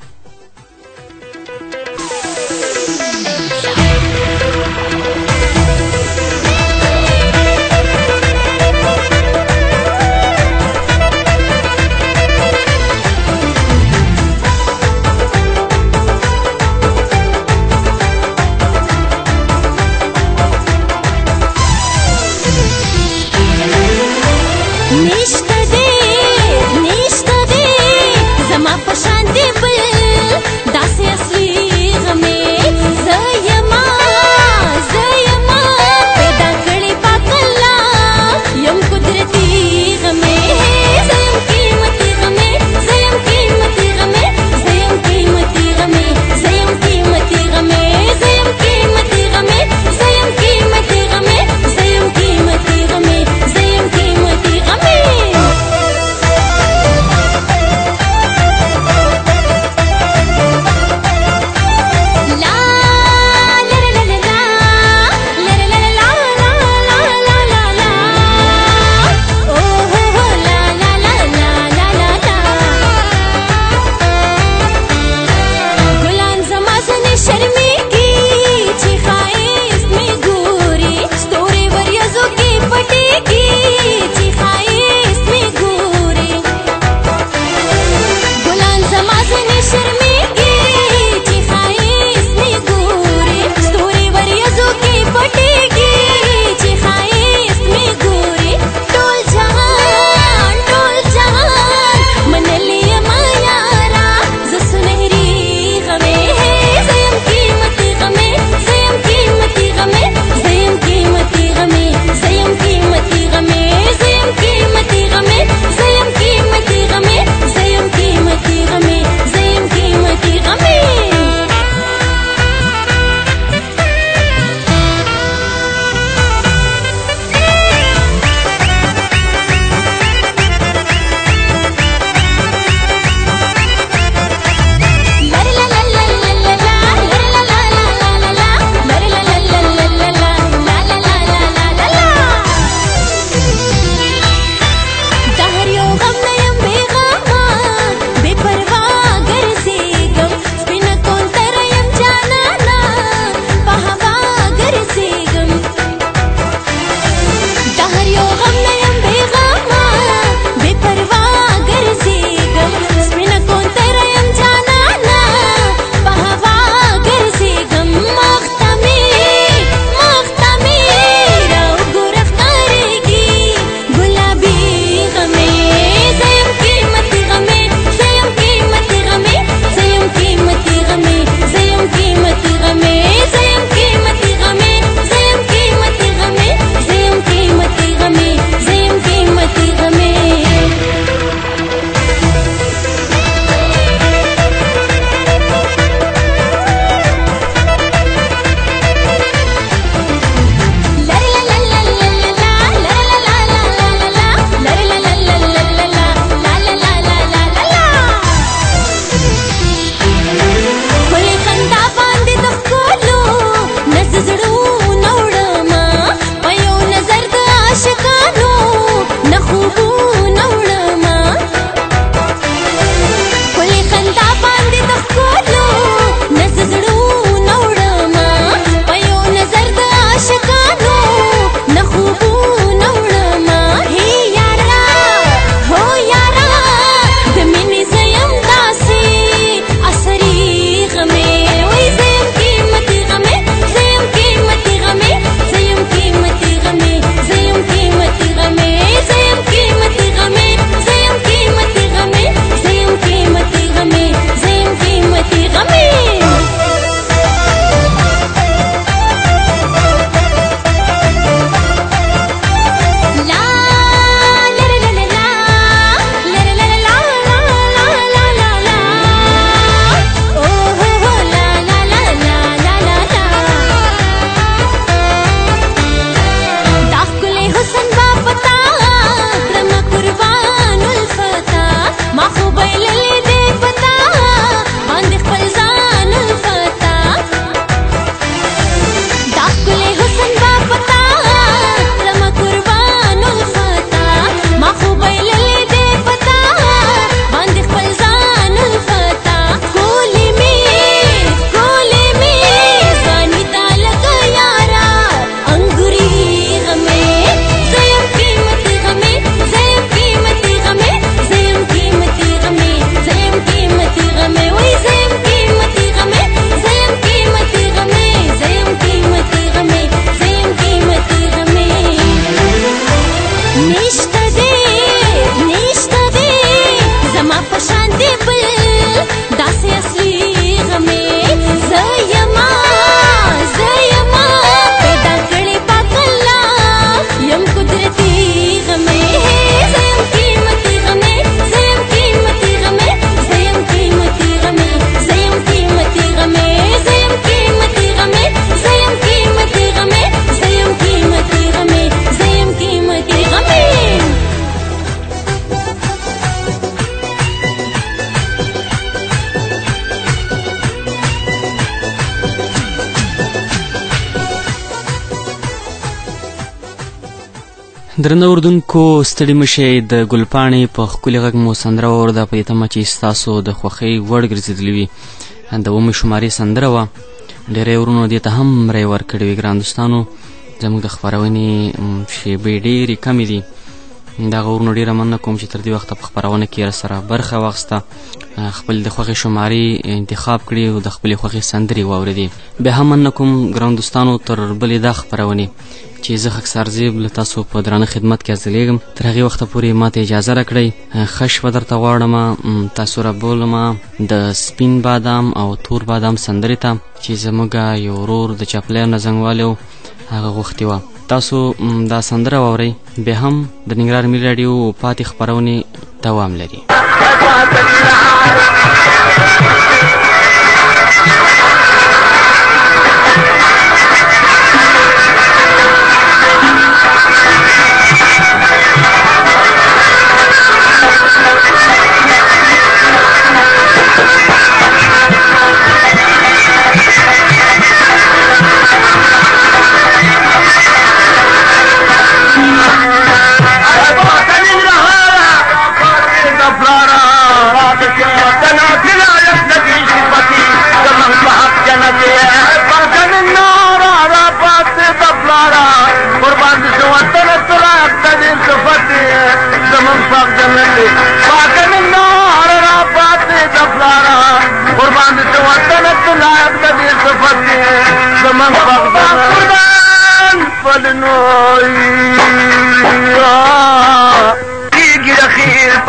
نشته دې زما په شان دې بل درنه اردونکو ستړي مشئ د ګلپاڼې په ښکلي غږ مو سندره واورده په دې تمه چې ستاسو د خوښۍ وړ ګرځېدلې وي د اومې شمارې سندره وه ډېری ورونو دې ته هم رای ورکړې وي ګران دوستانو زموږ د خپرونې شیبې ډېرې کمې دي دغه ورونو ډېره مننه کوم چې تر دې وخته په خپرونه کې راسره برخه واخیسته خپل د خوښې شمارې انتخاب کړي او د خپلې خوښې سندرې واورېدې بیا هم مننه کوم ګران دوستانو تر بلې دا خپرونې چې زه خاکسار زیب له تاسو په درانه خدمت کې حاضرېږم تر هغې وخته پورې ماته اجازه راکړئ ښه شپه درته غواړم تاسو رابولم د سپین بادام او تور بادام سندرې ته چې زموږ یو ورور د چاپلیو نه زنګوالی و هغه غوښتې وه تاسو دا سندره واورئ بیا هم د ننګرهار ملي راډیو پاتې خپرونې دوام لري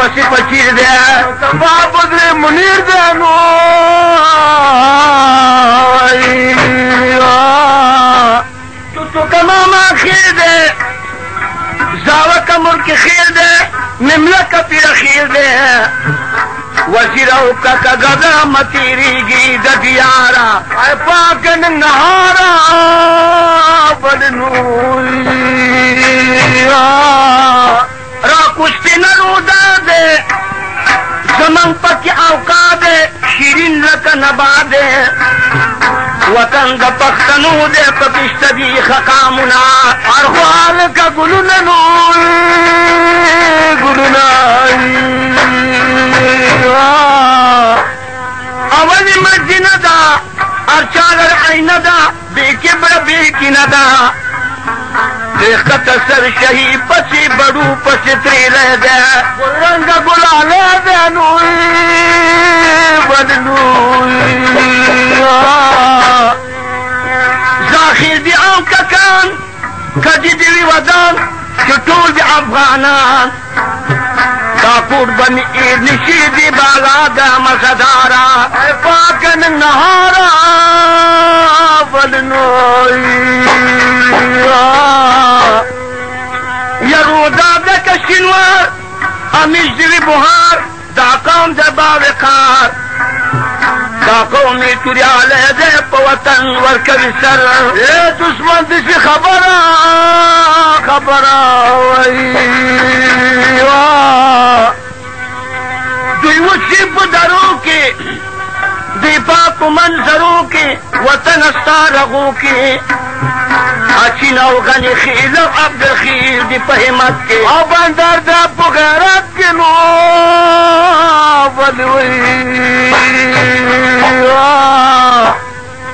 پسی پچیر دے بابد منیر دے نو تو کماما خیر دے زاوہ کمر کی خیر دے نملہ کا پیر خیر دے وزیرہ کا گدا متیری گی ددیارا اے پاکن نہارا بدنوئی را کشتی نرودا دے زمان پکی اوقا دے شیرین لکا نبا دے وطن دا پختنو دے پکشت دی خقامنا ارخوال کا گلوننوی گلونائی اولی مجنہ دا ارچالر عینہ دا بے کبر بے کنہ دا دیکھت سر شہی پسی بڑو پسی تری رہ دے رنگ گلا لے دے نوئی بدنوئی زاخر دی آم ککان کجی دیوی ودان چطول دی افغانان کاپور بنی ایر نشی دی بالا دا مزدارا پاکن نهارا بدنوئی یرودا دا کشنوار امیش دیوی بہار دا قوم دا باوقار دا قومی توریالے دے پوطن ورکوی سر اے دشمن دیشی خبرا خبرا ویوا دوی وچی پدرو کی دی پاک منظروں کی وطن استارغوں کی اچین او غنی خیل او عبد خیل دی پہمت کے او بندر دا بغیرت کے نو بدوی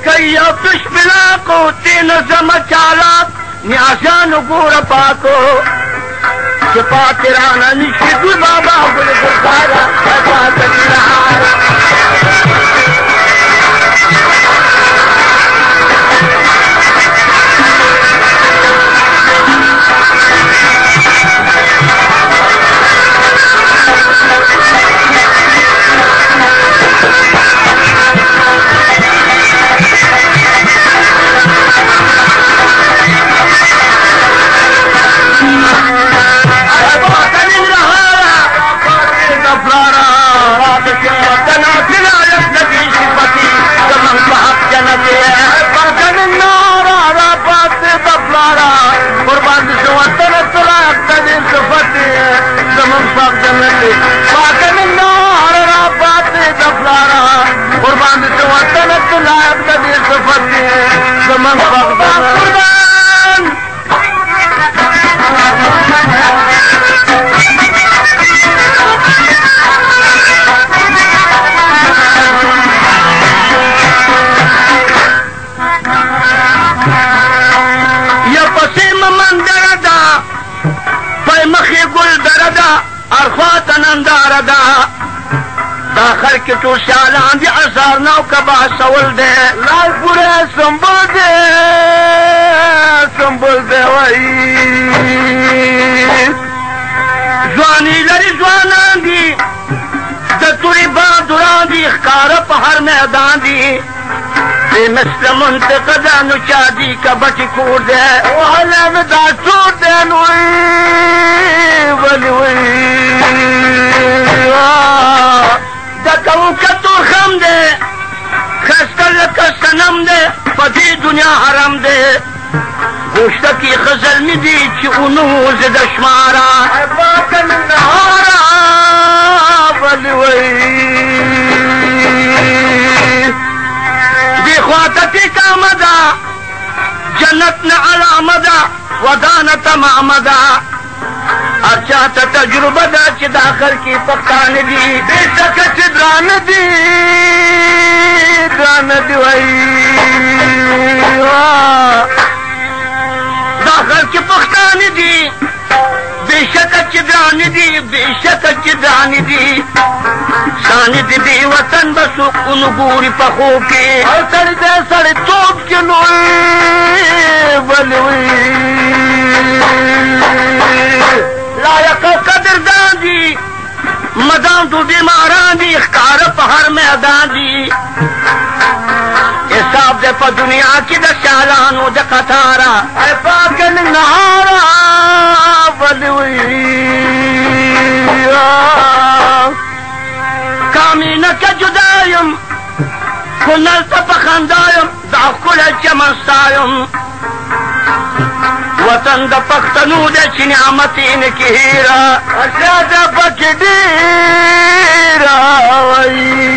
کئی او پش بلا کو تین زم چالاک نیازان گور پاکو چپا تیرانا نشی دو بابا گل گلدارا ایسا دلیلار ننداره ده دا خلک ټول سیالان دي اثار نه او کبا سول دی لال پوره سمبل دی وایي ځواني لري ځوانان دي د تورې بهادران دي ښکاره په هر میدان دي بې مثله منطقه ده نو چا دي که بټې کور دی وهله مې دا چور دی نو ولې د کوکه تورخم دی ښایسته لکه صنم دی په دې دنیا حرم دی گوشته کې ښه زلمي دي چې اونوزې د شماره پاکه نهاره ولې دې خواته ټیکامه ده جنت نه علامه ده ودانه تمامه ده هر چاته تجربه ده چې داخل کې پښتانه دي بېشکه چې درانه دي وایي داخل کې پښتانه دي بېشکه چې درانه دي بېشکه چې درانه دي سانې د دې وطن به څوک ونه ګوري په خوب کې او سړی دی سړیتوب کې لوی ولې لایق او قدردان دي مدام تو بیماران دي ښکاره په هر میدان دي حساب دی په دنیا کې د سیالانو د قطاره ای پاکه نهاره ولې کامینه که جدا یم کونړ ته په خندا یم دا ښکلی چمن ستا یم وطن د پښتنو دی چې نعمت یې نه کې هېره زیاده پکې ډېره وایي